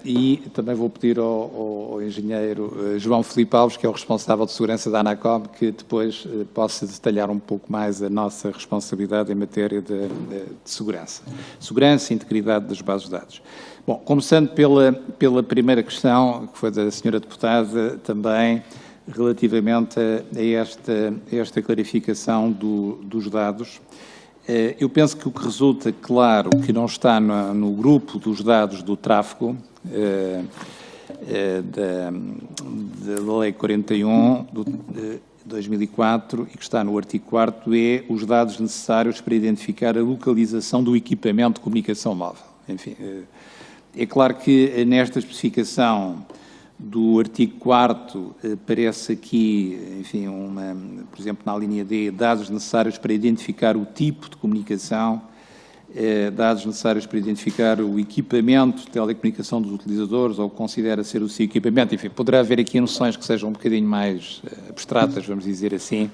C: E também vou pedir ao engenheiro João Filipe Alves, que é o responsável de segurança da ANACOM, que depois possa detalhar um pouco mais a nossa responsabilidade em matéria de segurança. Segurança e integridade das bases de dados. Bom, começando pela primeira questão, que foi da senhora deputada, também relativamente a esta clarificação dos dados. Eu penso que o que resulta claro que não está no grupo dos dados do tráfego da Lei 41 de 2004 e que está no artigo 4º é os dados necessários para identificar a localização do equipamento de comunicação móvel. Enfim, é claro que nesta especificação do artigo 4º aparece aqui, enfim, por exemplo, na linha D, dados necessários para identificar o tipo de comunicação, dados necessários para identificar o equipamento de telecomunicação dos utilizadores ou considera ser o seu equipamento. Enfim, poderá haver aqui noções que sejam um bocadinho mais abstratas, vamos dizer assim,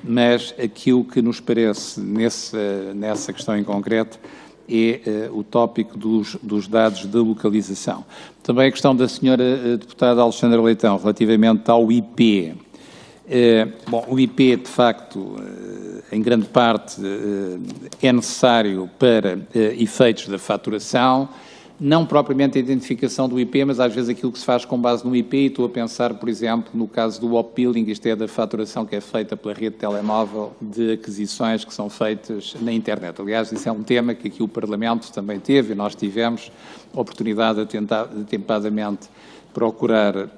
C: mas aquilo que nos parece nessa questão em concreto é o tópico dos dados de localização. Também a questão da senhora deputada Alexandra Leitão, relativamente ao IP. Bom, o IP, de facto, em grande parte, é necessário para efeitos da faturação, não propriamente a identificação do IP, mas às vezes aquilo que se faz com base no IP, e estou a pensar, por exemplo, no caso do op-billing, isto é da faturação que é feita pela rede telemóvel de aquisições que são feitas na internet. Aliás, isso é um tema que aqui o Parlamento também teve, e nós tivemos a oportunidade de atempadamente procurar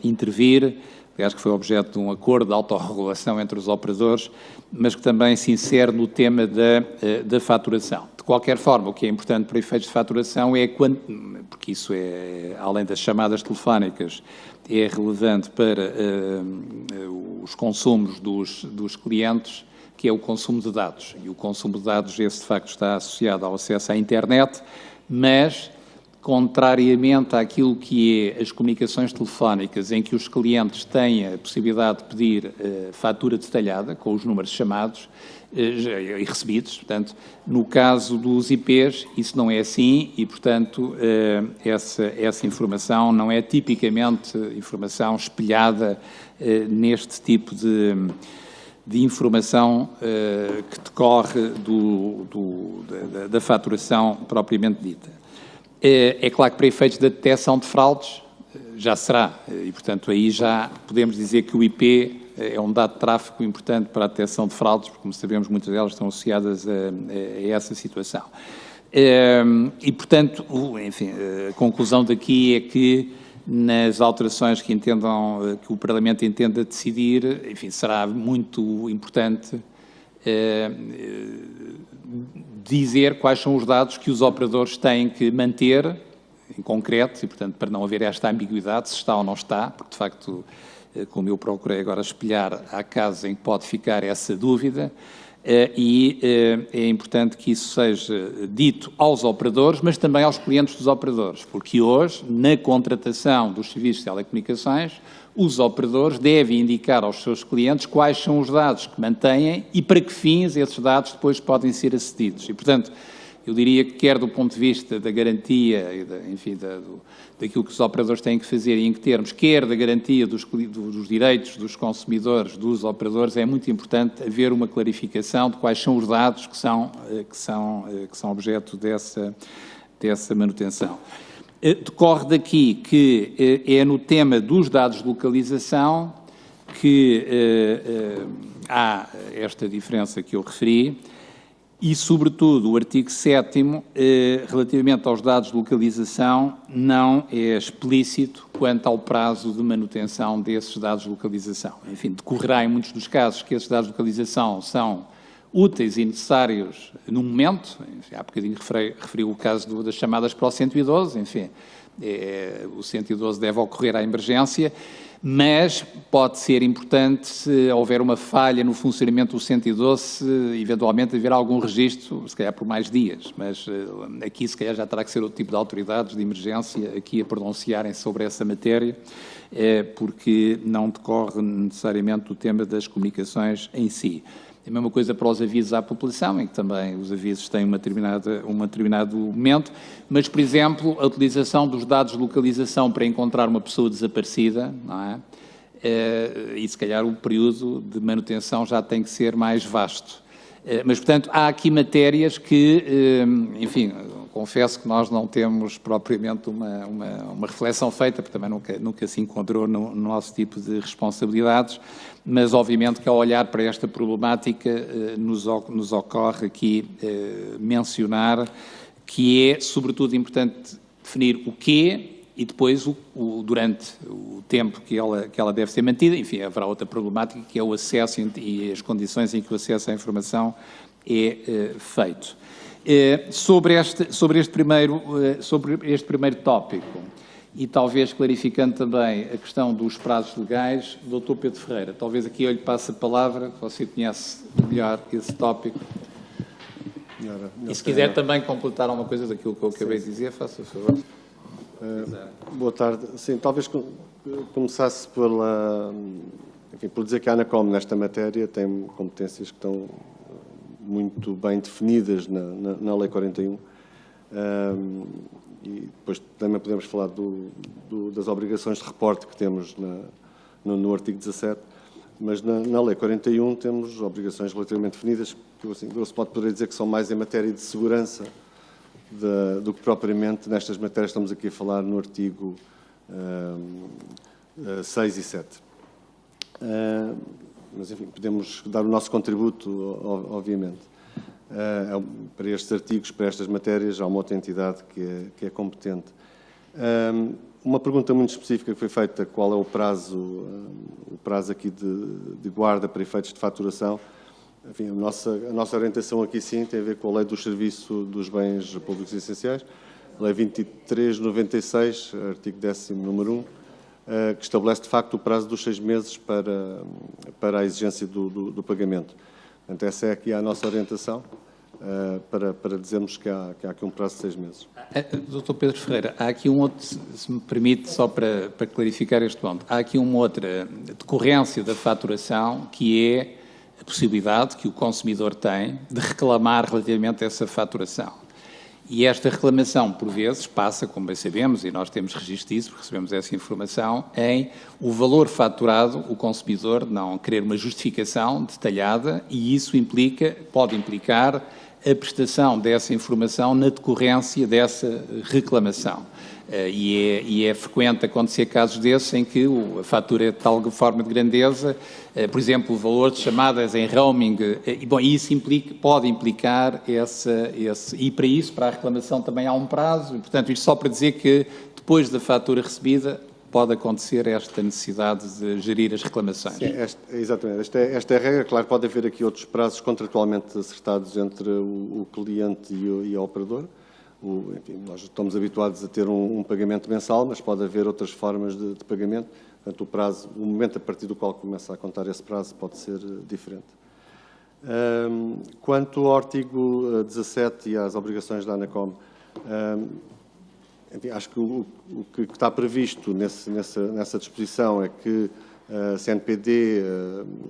C: intervir, aliás, que foi objeto de um acordo de autorregulação entre os operadores, mas que também se insere no tema da faturação. De qualquer forma, o que é importante para efeitos de faturação é porque isso é, além das chamadas telefónicas, é relevante para os consumos dos clientes, que é o consumo de dados. E o consumo de dados, esse de facto está associado ao acesso à internet, mas contrariamente àquilo que é as comunicações telefónicas, em que os clientes têm a possibilidade de pedir fatura detalhada, com os números chamados e recebidos. Portanto, no caso dos IPs, isso não é assim e, portanto, essa informação não é tipicamente informação espelhada neste tipo de informação que decorre da faturação propriamente dita. É claro que para efeitos da detecção de fraudes já será, e portanto aí já podemos dizer que o IP é um dado de tráfego importante para a detecção de fraudes, porque como sabemos muitas delas estão associadas a essa situação. E portanto, enfim, a conclusão daqui é que nas alterações que o Parlamento entenda decidir, enfim, será muito importante dizer quais são os dados que os operadores têm que manter, em concreto, e, portanto, para não haver esta ambiguidade, se está ou não está, porque, de facto, como eu procurei agora espelhar, há casos em que pode ficar essa dúvida, e é importante que isso seja dito aos operadores, mas também aos clientes dos operadores, porque hoje, na contratação dos serviços de telecomunicações, os operadores devem indicar aos seus clientes quais são os dados que mantêm e para que fins esses dados depois podem ser acedidos. E, portanto, eu diria que quer do ponto de vista da garantia e, daquilo que os operadores têm que fazer e em que termos, quer da garantia dos direitos dos consumidores, dos operadores, é muito importante haver uma clarificação de quais são os dados que são objeto dessa manutenção. Decorre daqui que é no tema dos dados de localização que há esta diferença que eu referi e, sobretudo, o artigo 7º, relativamente aos dados de localização, não é explícito quanto ao prazo de manutenção desses dados de localização. Enfim, decorrerá em muitos dos casos que esses dados de localização são úteis e necessários no momento. Enfim, há bocadinho referi o caso das chamadas para o 112, enfim, o 112 deve ocorrer à emergência, mas pode ser importante, se houver uma falha no funcionamento do 112, eventualmente haver algum registro, se calhar por mais dias, mas aqui se calhar já terá que ser outro tipo de autoridades de emergência aqui a pronunciarem sobre essa matéria, porque não decorre necessariamente do tema das comunicações em si. A mesma coisa para os avisos à população, em que também os avisos têm um determinado momento, mas, por exemplo, a utilização dos dados de localização para encontrar uma pessoa desaparecida, não é? E se calhar o período de manutenção já tem que ser mais vasto. Mas, portanto, há aqui matérias que, enfim, confesso que nós não temos propriamente uma reflexão feita, porque também nunca se encontrou no nosso tipo de responsabilidades, mas obviamente que ao olhar para esta problemática nos ocorre aqui mencionar que é sobretudo importante definir o quê e depois durante o tempo que ela deve ser mantida. Enfim, haverá outra problemática que é o acesso e as condições em que o acesso à informação é feito. Sobre este primeiro tópico, e talvez clarificando também a questão dos prazos legais, Dr. Pedro Ferreira, talvez aqui eu lhe passe a palavra, você conhece melhor esse tópico. E se quiser também completar alguma coisa daquilo que eu acabei de dizer, faça favor.
H: Boa tarde. Sim, talvez começasse por dizer que a ANACOM, nesta matéria, tem competências que estão muito bem definidas na Lei 41. E depois também podemos falar das obrigações de reporte que temos no artigo 17, mas na Lei 41 temos obrigações relativamente definidas, que assim, se pode poder dizer que são mais em matéria de segurança do que propriamente nestas matérias estamos aqui a falar no artigo 6 e 7. Mas, enfim, podemos dar o nosso contributo, obviamente. Para estes artigos, para estas matérias, há uma outra entidade que é competente. Uma pergunta muito específica que foi feita, qual é o prazo aqui de guarda para efeitos de faturação. Enfim, a nossa orientação aqui sim tem a ver com a Lei do Serviço dos Bens Públicos e Essenciais, Lei 2396, artigo 10º, número 1, que estabelece de facto o prazo dos 6 meses para a exigência do pagamento. Portanto, essa é aqui a nossa orientação. para dizermos que há aqui um prazo de 6 meses.
C: Dr. Pedro Ferreira, há aqui um outro, se me permite, só para clarificar este ponto, há aqui uma outra decorrência da faturação, que é a possibilidade que o consumidor tem de reclamar relativamente a essa faturação. E esta reclamação, por vezes, passa, como bem sabemos, e nós temos registro disso, porque recebemos essa informação, em o valor faturado, o consumidor não querer uma justificação detalhada, e isso pode implicar a prestação dessa informação na decorrência dessa reclamação. E é frequente acontecer casos desses em que a fatura é de tal forma de grandeza, por exemplo, o valor de chamadas em roaming, e isso pode implicar e para isso, para a reclamação também há um prazo, e, portanto, isto só para dizer que depois da fatura recebida pode acontecer esta necessidade de gerir as reclamações.
H: Sim, exatamente. Esta é a regra. Claro, pode haver aqui outros prazos contratualmente acertados entre o cliente e o operador. Enfim, nós estamos habituados a ter um pagamento mensal, mas pode haver outras formas de pagamento. Portanto, o momento a partir do qual começa a contar esse prazo pode ser diferente. Quanto ao artigo 17 e às obrigações da ANACOM, enfim, acho que o que está previsto nessa disposição é que a CNPD,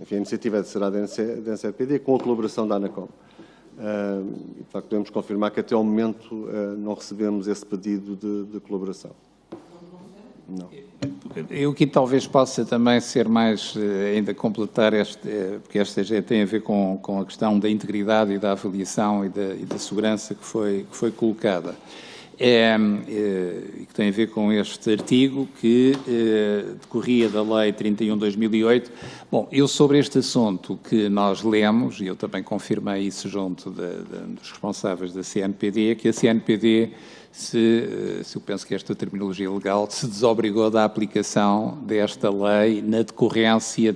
H: enfim, a iniciativa será da CNPD com a colaboração da ANACOM. De facto, podemos confirmar que até ao momento não recebemos esse pedido de colaboração. Não.
C: Eu aqui talvez possa também ser mais, ainda completar, porque esta já tem a ver com a questão da integridade e da avaliação e da segurança que foi colocada. E que tem a ver com este artigo que decorria da Lei 31/2008. Bom, eu sobre este assunto que nós lemos, e eu também confirmei isso junto dos responsáveis da CNPD, que a CNPD, eu penso que esta terminologia legal, se desobrigou da aplicação desta lei na decorrência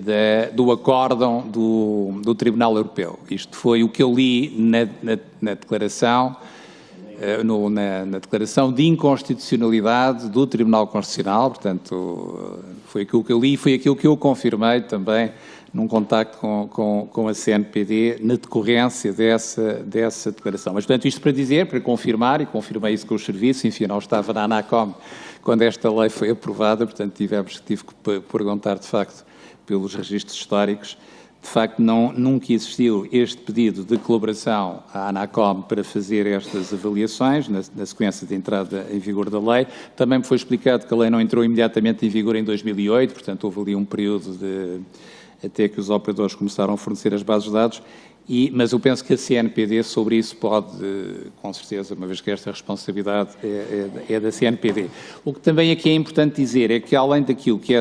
C: do acórdão do Tribunal Europeu. Isto foi o que eu li na declaração, na declaração de inconstitucionalidade do Tribunal Constitucional, portanto, foi aquilo que eu li e foi aquilo que eu confirmei também num contacto com a CNPD na decorrência dessa declaração. Mas, portanto, isto para confirmar, e confirmei isso com os serviços, enfim, não estava na ANACOM quando esta lei foi aprovada, portanto, tive que perguntar, de facto, pelos registros históricos. De facto, nunca existiu este pedido de colaboração à ANACOM para fazer estas avaliações, na sequência de entrada em vigor da lei. Também me foi explicado que a lei não entrou imediatamente em vigor em 2008, portanto, houve ali um período até que os operadores começaram a fornecer as bases de dados, mas eu penso que a CNPD sobre isso pode, com certeza, uma vez que esta responsabilidade é da CNPD. O que também aqui é importante dizer é que, além daquilo que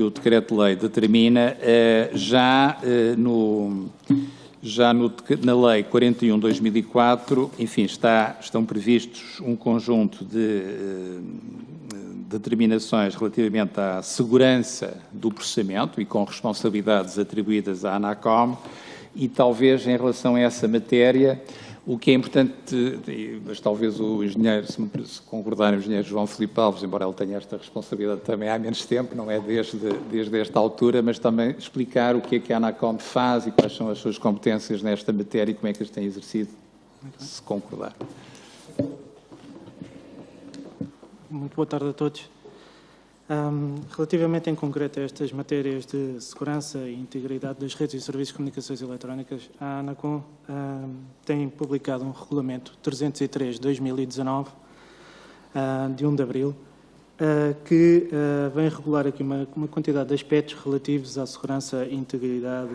C: o Decreto-Lei determina, na Lei 41/2004, enfim, estão previstos um conjunto de determinações relativamente à segurança do processamento e com responsabilidades atribuídas à ANACOM, e talvez em relação a essa matéria, o que é importante, mas talvez o engenheiro, se concordarem, o engenheiro João Filipe Alves, embora ele tenha esta responsabilidade também há menos tempo, não é desde esta altura, mas também explicar o que é que a ANACOM faz e quais são as suas competências nesta matéria e como é que as tem exercido, se concordar.
I: Muito boa tarde a todos. Relativamente em concreto a estas matérias de segurança e integridade das redes e serviços de comunicações eletrónicas, a ANACOM tem publicado um regulamento 303/2019, de 1 de abril, que vem regular aqui uma quantidade de aspectos relativos à segurança e integridade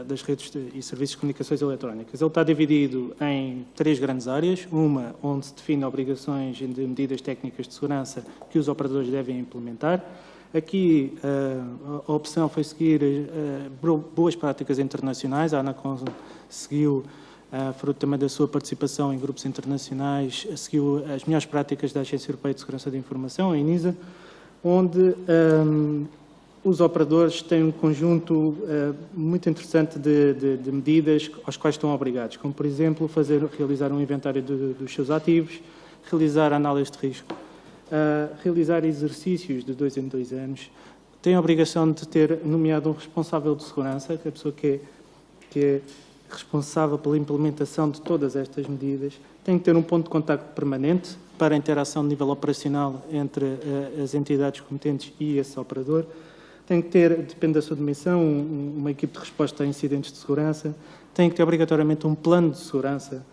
I: das redes e serviços de comunicações eletrónicas. Ele está dividido em 3 grandes áreas, uma onde se define obrigações de medidas técnicas de segurança que os operadores devem implementar. Aqui a opção foi seguir boas práticas internacionais, a ANACOM seguiu, fruto também da sua participação em grupos internacionais, seguiu as melhores práticas da Agência Europeia de Segurança da Informação, a ENISA, onde os operadores têm um conjunto muito interessante de medidas aos quais estão obrigados, como, por exemplo, realizar um inventário dos seus ativos, realizar análise de risco, realizar exercícios de 2 em 2 anos, têm a obrigação de ter nomeado um responsável de segurança, que é a pessoa que é responsável pela implementação de todas estas medidas, tem que ter um ponto de contacto permanente para a interação de nível operacional entre as entidades competentes e esse operador. Tem que ter, depende da sua dimensão, uma equipe de resposta a incidentes de segurança. Tem que ter obrigatoriamente um plano de segurança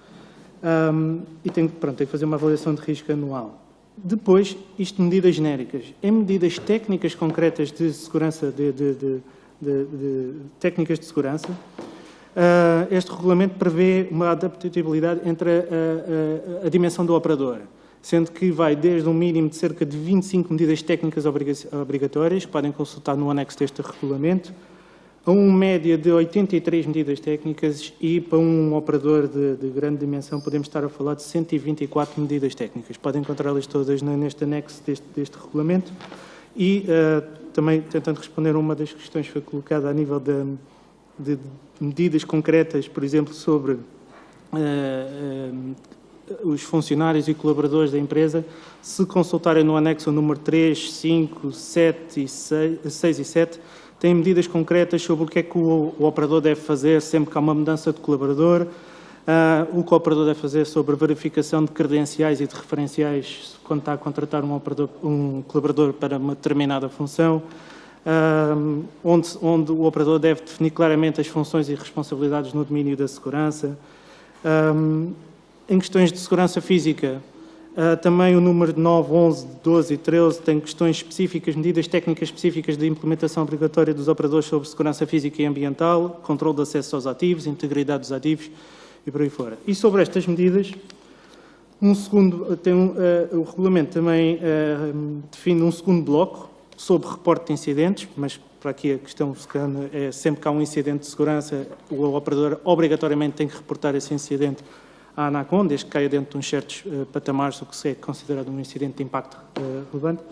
I: e tem que fazer uma avaliação de risco anual. Depois, isto medidas genéricas. Em medidas técnicas concretas de segurança, técnicas de segurança, este regulamento prevê uma adaptabilidade entre a dimensão do operador, sendo que vai desde um mínimo de cerca de 25 medidas técnicas obrigatórias, que podem consultar no anexo deste regulamento, a uma média de 83 medidas técnicas e para um operador de grande dimensão podemos estar a falar de 124 medidas técnicas. Podem encontrá-las todas neste anexo deste regulamento e também tentando responder a uma das questões que foi colocada a nível de medidas concretas, por exemplo, sobre os funcionários e colaboradores da empresa, se consultarem no anexo número 3, 5, 7 e 6 e 7, tem medidas concretas sobre o que é que o operador deve fazer sempre que há uma mudança de colaborador, o que o operador deve fazer sobre verificação de credenciais e de referenciais quando está a contratar um colaborador para uma determinada função, onde o operador deve definir claramente as funções e responsabilidades no domínio da segurança. Em questões de segurança física, também o número 9, 11, 12 e 13 tem questões específicas, medidas técnicas específicas de implementação obrigatória dos operadores sobre segurança física e ambiental, controle de acesso aos ativos, integridade dos ativos e por aí fora. E sobre estas medidas, o regulamento também define um segundo bloco sobre reporte de incidentes, mas para aqui a questão é sempre que há um incidente de segurança, o operador obrigatoriamente tem que reportar esse incidente à ANACOM, desde que caia dentro de uns certos patamares, o que é considerado um incidente de impacto relevante.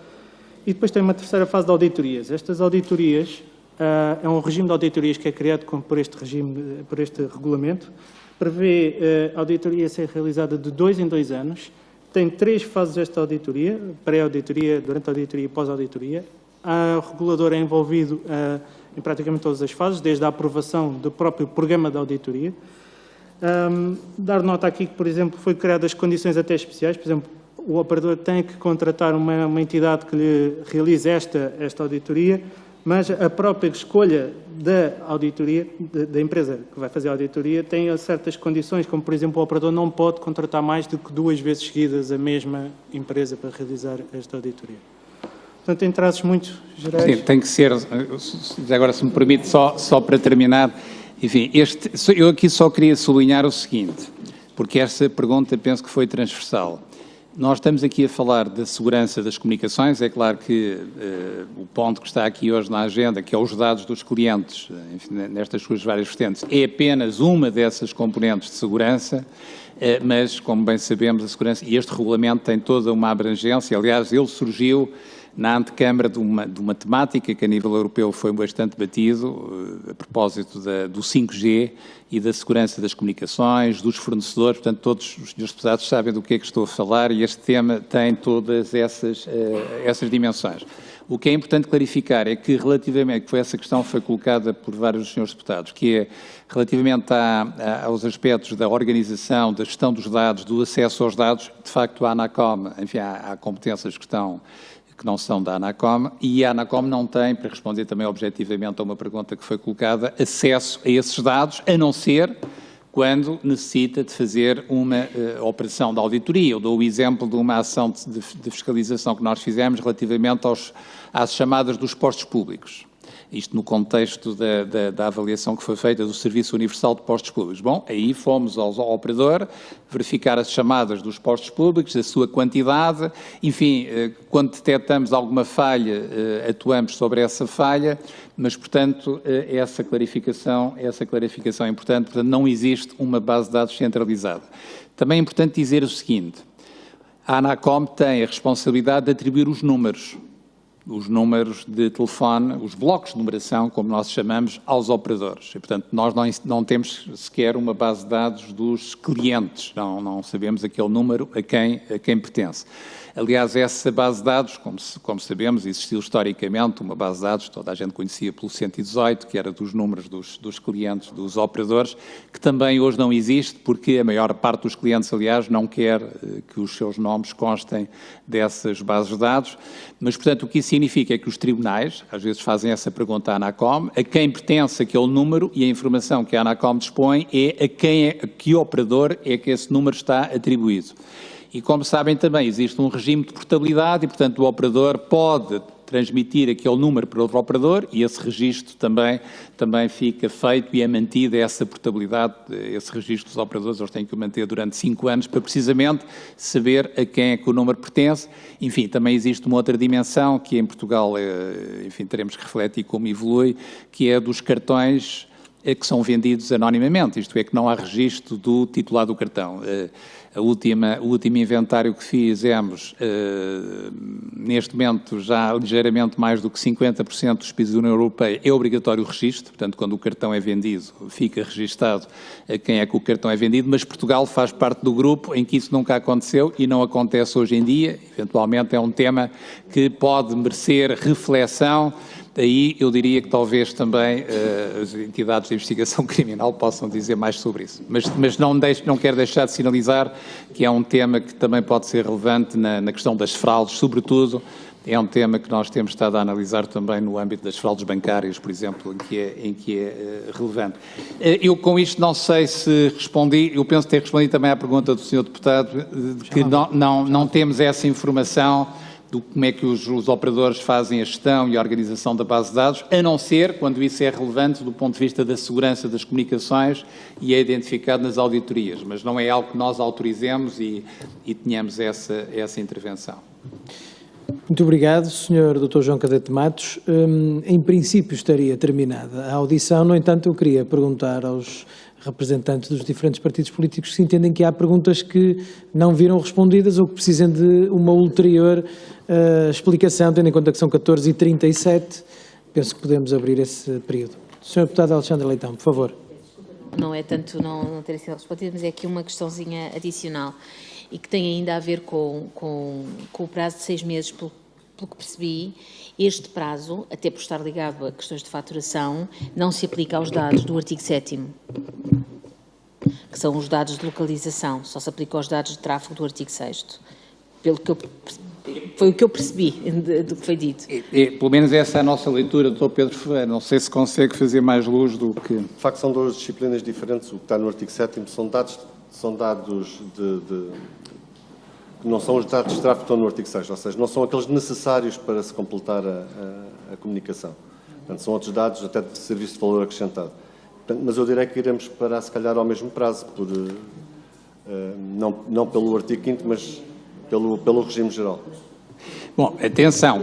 I: E depois tem uma terceira fase de auditorias. Estas auditorias, é um regime de auditorias que é criado por este regulamento, prevê a auditoria ser realizada de 2 em 2 anos, tem 3 fases desta auditoria, pré-auditoria, durante a auditoria e pós-auditoria. O regulador é envolvido em praticamente todas as fases, desde a aprovação do próprio programa de auditoria. Dar nota aqui que, por exemplo, foi criadas condições até especiais, por exemplo, o operador tem que contratar uma entidade que lhe realize esta auditoria, mas a própria escolha da auditoria, da empresa que vai fazer a auditoria, tem certas condições, como, por exemplo, o operador não pode contratar mais do que 2 vezes seguidas a mesma empresa para realizar esta auditoria. Portanto, em traços muito gerais...
C: Sim, tem que ser, agora se me permite, só para terminar, enfim, eu aqui só queria sublinhar o seguinte, porque esta pergunta penso que foi transversal. Nós estamos aqui a falar da segurança das comunicações, é claro que o ponto que está aqui hoje na agenda, que é os dados dos clientes, enfim, nestas suas várias vertentes, é apenas uma dessas componentes de segurança, mas, como bem sabemos, a segurança, e este regulamento tem toda uma abrangência, aliás, ele surgiu na antecâmara de uma temática que a nível europeu foi bastante batido, a propósito do 5G e da segurança das comunicações, dos fornecedores, portanto todos os senhores deputados sabem do que é que estou a falar e este tema tem todas essas dimensões. O que é importante clarificar é que relativamente, que essa questão foi colocada por vários dos senhores deputados, que é relativamente aos aspectos da organização, da gestão dos dados, do acesso aos dados, de facto a ANACOM, enfim, há competências que não são da ANACOM, e a ANACOM não tem, para responder também objetivamente a uma pergunta que foi colocada, acesso a esses dados, a não ser quando necessita de fazer uma operação de auditoria. Eu dou o exemplo de uma ação de fiscalização que nós fizemos relativamente às chamadas dos postos públicos. Isto no contexto da avaliação que foi feita do Serviço Universal de Postos Públicos. Bom, aí fomos ao operador verificar as chamadas dos postos públicos, a sua quantidade, enfim, quando detectamos alguma falha, atuamos sobre essa falha, mas, portanto, essa clarificação é importante, portanto, não existe uma base de dados centralizada. Também é importante dizer o seguinte, a ANACOM tem a responsabilidade de atribuir os números. os números de telefone, os blocos de numeração, como nós chamamos, aos operadores. E, portanto, nós não temos sequer uma base de dados dos clientes, não sabemos aquele número a quem pertence. Aliás, essa base de dados, como sabemos, existiu historicamente uma base de dados, toda a gente conhecia pelo 118, que era dos números dos clientes, dos operadores, que também hoje não existe, porque a maior parte dos clientes, aliás, não quer que os seus nomes constem dessas bases de dados. Mas, portanto, o que isso significa é que os tribunais, às vezes, fazem essa pergunta à ANACOM, a quem pertence aquele número, e a informação que a ANACOM dispõe é a que operador é que esse número está atribuído. E, como sabem também, existe um regime de portabilidade e, portanto, o operador pode transmitir aquele número para outro operador e esse registro também fica feito e é mantida essa portabilidade, esse registro dos operadores, eles têm que o manter durante 5 anos para precisamente saber a quem é que o número pertence. Enfim, também existe uma outra dimensão que em Portugal, enfim, teremos que refletir como evolui, que é dos cartões que são vendidos anonimamente, isto é, que não há registro do titular do cartão. O último inventário que fizemos, neste momento, já ligeiramente mais do que 50% dos países da União Europeia é obrigatório o registro, portanto, quando o cartão é vendido, fica registado a quem é que o cartão é vendido, mas Portugal faz parte do grupo em que isso nunca aconteceu e não acontece hoje em dia. Eventualmente é um tema que pode merecer reflexão. Aí eu diria que talvez também as entidades de investigação criminal possam dizer mais sobre isso. Mas não quero deixar de sinalizar que é um tema que também pode ser relevante na questão das fraudes, sobretudo. É um tema que nós temos estado a analisar também no âmbito das fraudes bancárias, por exemplo, em que é relevante. Eu com isto não sei se respondi, eu penso ter respondido também à pergunta do Sr. Deputado, de que não temos essa informação do como é que os operadores fazem a gestão e a organização da base de dados, a não ser quando isso é relevante do ponto de vista da segurança das comunicações e é identificado nas auditorias, mas não é algo que nós autorizemos e tenhamos essa intervenção.
A: Muito obrigado, Sr. Dr. João Cadete Matos. Em princípio estaria terminada a audição, no entanto eu queria perguntar aos representantes dos diferentes partidos políticos se entendem que há perguntas que não viram respondidas ou que precisam de uma ulterior explicação, tendo em conta que são 14h37, penso que podemos abrir esse período. Sr. Deputado Alexandre Leitão, por favor.
B: Não é tanto não ter sido respondido, mas é aqui uma questãozinha adicional e que tem ainda a ver com o prazo de 6 meses, pelo que percebi. Este prazo, até por estar ligado a questões de faturação, não se aplica aos dados do artigo 7º, que são os dados de localização, só se aplica aos dados de tráfego do artigo 6º. Foi o que eu percebi do que foi dito.
C: Pelo menos essa é a nossa leitura, Dr. Pedro Ferreira. Não sei se consegue fazer mais luz do que...
H: De facto, são 2 disciplinas diferentes. O que está no artigo 7º são dados que não são os dados de tráfego que estão no artigo 6º, ou seja, não são aqueles necessários para se completar a comunicação. Portanto, são outros dados até de serviço de valor acrescentado. Portanto, mas eu direi que iremos parar, se calhar, ao mesmo prazo, não pelo artigo 5º, mas pelo regime geral.
C: Bom, atenção,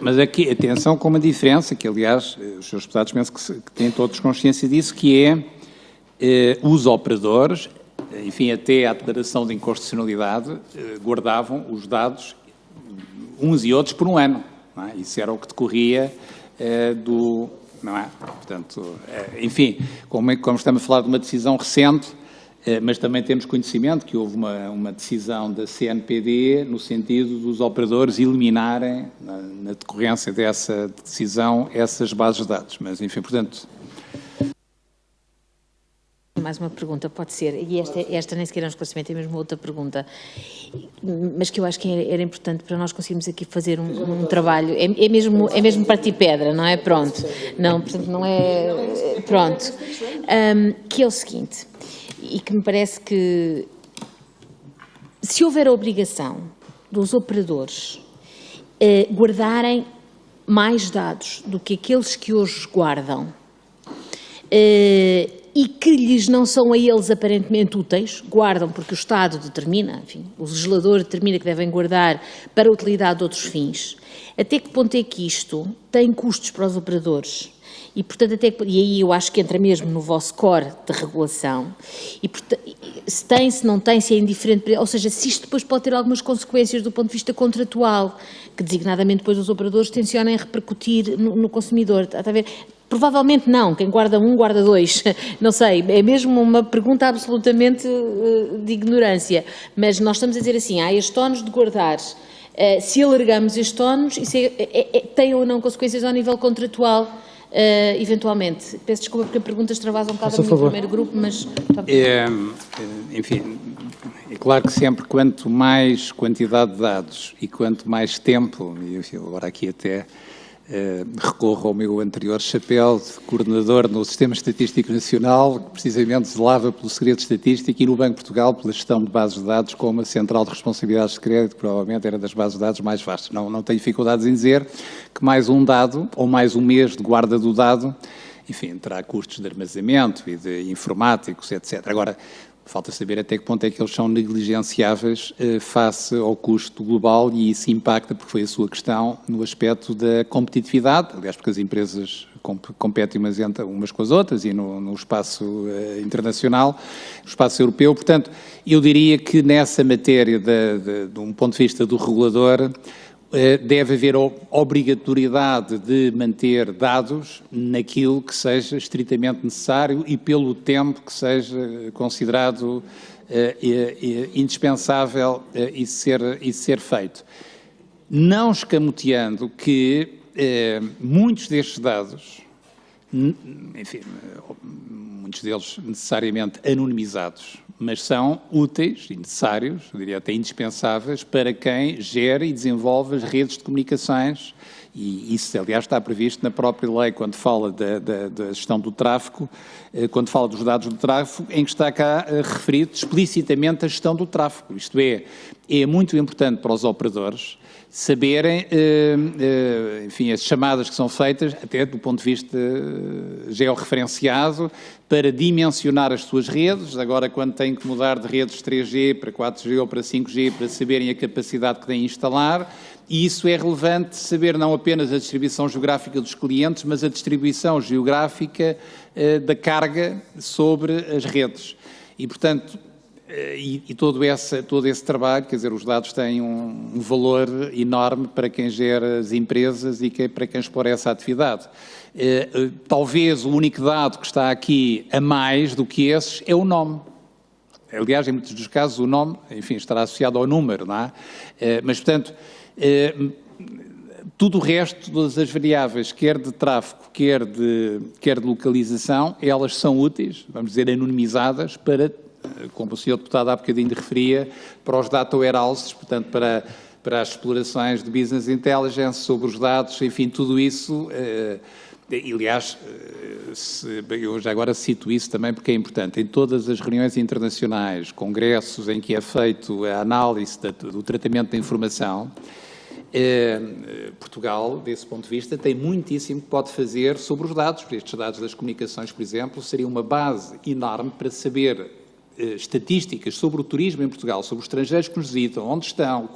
C: mas aqui atenção com uma diferença, que aliás os seus deputados penso que têm todos consciência disso, que é os operadores, enfim, até à declaração de inconstitucionalidade, guardavam os dados uns e outros por um ano. Não é? Isso era o que decorria não é? Portanto, enfim, como estamos a falar de uma decisão recente, mas também temos conhecimento que houve uma decisão da CNPD no sentido dos operadores eliminarem, na decorrência dessa decisão, essas bases de dados. Mas, enfim, portanto...
B: Mais uma pergunta, pode ser, e esta nem sequer é um esclarecimento, é mesmo outra pergunta, mas que eu acho que era importante para nós conseguirmos aqui fazer um trabalho, é mesmo partir pedra, não é? Pronto, não, portanto não é, pronto, que é o seguinte, e que me parece que se houver a obrigação dos operadores guardarem mais dados do que aqueles que hoje guardam, e que lhes não são a eles aparentemente úteis, guardam porque o Estado determina, enfim, o legislador determina que devem guardar para a utilidade de outros fins, até que ponto é que isto tem custos para os operadores? E, portanto, e aí eu acho que entra mesmo no vosso core de regulação, e, portanto, se tem, se não tem, se é indiferente, ou seja, se isto depois pode ter algumas consequências do ponto de vista contratual, que designadamente depois os operadores tencionem repercutir no consumidor. Está a ver? Provavelmente não, quem guarda um, guarda dois, não sei, é mesmo uma pergunta absolutamente de ignorância, mas nós estamos a dizer assim, há estes ónus de guardar, se alargamos estes ónus, isso tem ou não consequências ao nível contratual, eventualmente. Peço desculpa porque a pergunta extravasa um bocado no primeiro grupo, mas...
C: Enfim, é claro que sempre quanto mais quantidade de dados e quanto mais tempo, e enfim, agora aqui até... recorro ao meu anterior chapéu de coordenador no Sistema Estatístico Nacional, que precisamente zelava pelo segredo estatístico, e no Banco de Portugal pela gestão de bases de dados com uma central de responsabilidades de crédito, que provavelmente era das bases de dados mais vastas. Não tenho dificuldades em dizer que mais um dado, ou mais um mês de guarda do dado, enfim, terá custos de armazenamento e de informáticos, etc. Agora, falta saber até que ponto é que eles são negligenciáveis face ao custo global, e isso impacta, porque foi a sua questão, no aspecto da competitividade, aliás, porque as empresas competem umas com as outras e no espaço internacional, no espaço europeu. Portanto, eu diria que nessa matéria, de um ponto de vista do regulador, deve haver obrigatoriedade de manter dados naquilo que seja estritamente necessário e pelo tempo que seja considerado indispensável e ser feito. Não escamoteando que muitos destes dados, enfim, muitos deles necessariamente anonimizados, mas são úteis e necessários, eu diria até indispensáveis, para quem gera e desenvolve as redes de comunicações, e isso, aliás, está previsto na própria lei, quando fala da gestão do tráfego, quando fala dos dados do tráfego, em que está cá referido explicitamente a gestão do tráfego. Isto é muito importante para os operadores saberem, enfim, as chamadas que são feitas, até do ponto de vista georreferenciado, para dimensionar as suas redes, agora quando têm que mudar de redes 3G para 4G ou para 5G, para saberem a capacidade que têm de instalar, e isso é relevante saber não apenas a distribuição geográfica dos clientes, mas a distribuição geográfica da carga sobre as redes. E, portanto, todo esse trabalho, quer dizer, os dados têm um valor enorme para quem gera as empresas e para quem explora essa atividade. Talvez o único dado que está aqui a mais do que esses é o nome. Aliás, em muitos dos casos, o nome, enfim, estará associado ao número, não é? Mas, portanto, tudo o resto, todas as variáveis, quer de tráfego, quer de localização, elas são úteis, vamos dizer, anonimizadas para, como o Sr. Deputado há bocadinho referia, para os data warehouses, portanto, para as explorações de business intelligence sobre os dados, enfim, tudo isso. E, aliás, eu já agora cito isso também porque é importante. Em todas as reuniões internacionais, congressos em que é feito a análise do tratamento da informação, Portugal, desse ponto de vista, tem muitíssimo que pode fazer sobre os dados. Estes dados das comunicações, por exemplo, seriam uma base enorme para saber estatísticas sobre o turismo em Portugal, sobre os estrangeiros que nos visitam, onde estão,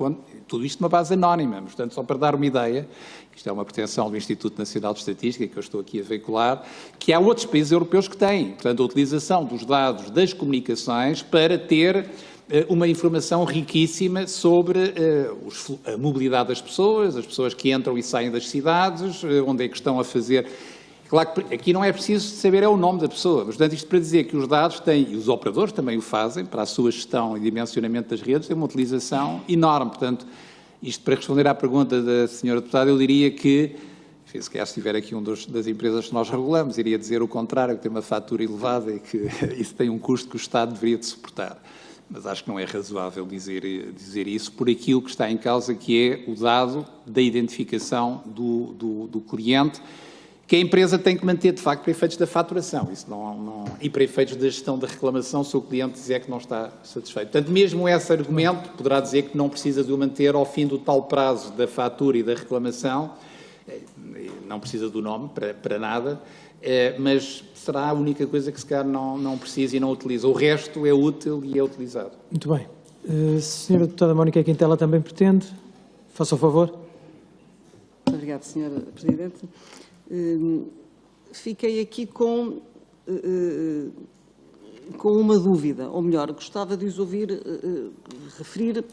C: tudo isto uma base anónima. Portanto, só para dar uma ideia, isto é uma pretensão do Instituto Nacional de Estatística, que eu estou aqui a veicular, que há outros países europeus que têm. Portanto, a utilização dos dados das comunicações para ter uma informação riquíssima sobre a mobilidade das pessoas, as pessoas que entram e saem das cidades, onde é que estão a fazer. Claro que aqui não é preciso saber o nome da pessoa, mas, portanto, isto para dizer que os dados têm, e os operadores também o fazem, para a sua gestão e dimensionamento das redes, tem uma utilização enorme. Portanto, isto para responder à pergunta da Sra. Deputada, eu diria que, se calhar se estiver aqui das empresas que nós regulamos, iria dizer o contrário, que tem uma fatura elevada e que isso tem um custo que o Estado deveria de suportar. Mas acho que não é razoável dizer isso por aquilo que está em causa, que é o dado da identificação do cliente, que a empresa tem que manter, de facto, para efeitos da faturação. Isso e para efeitos da gestão da reclamação, se o cliente dizer que não está satisfeito. Portanto, mesmo esse argumento poderá dizer que não precisa de o manter ao fim do tal prazo da fatura e da reclamação, não precisa do nome para nada, mas será a única coisa que se calhar não precisa e não utiliza. O resto é útil e é utilizado.
A: Muito bem. Sra. Deputada Mónica Quintela também pretende? Faça o favor.
D: Muito obrigada, Sra. com uma dúvida, ou melhor, gostava de os ouvir referir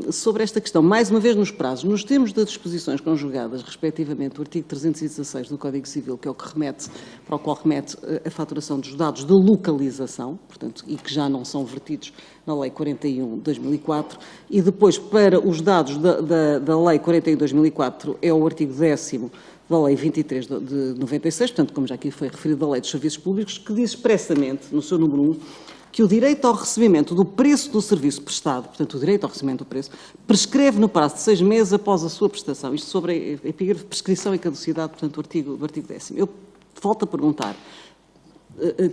D: sobre esta questão. Mais uma vez, nos prazos, nos termos das disposições conjugadas, respectivamente, o artigo 316 do Código Civil, que é o que remete, para o qual remete a faturação dos dados de localização, portanto, e que já não são vertidos na Lei 41 de 2004, e depois, para os dados da Lei 41 de 2004, é o artigo 10º da Lei 23 de 96, portanto, como já aqui foi referido, da Lei dos Serviços Públicos, que diz expressamente, no seu número 1, que o direito ao recebimento do preço do serviço prestado, portanto, o direito ao recebimento do preço, prescreve no prazo de 6 meses após a sua prestação. Isto sobre a epígrafe de prescrição e caducidade, portanto, do artigo 10º. Eu volto a perguntar,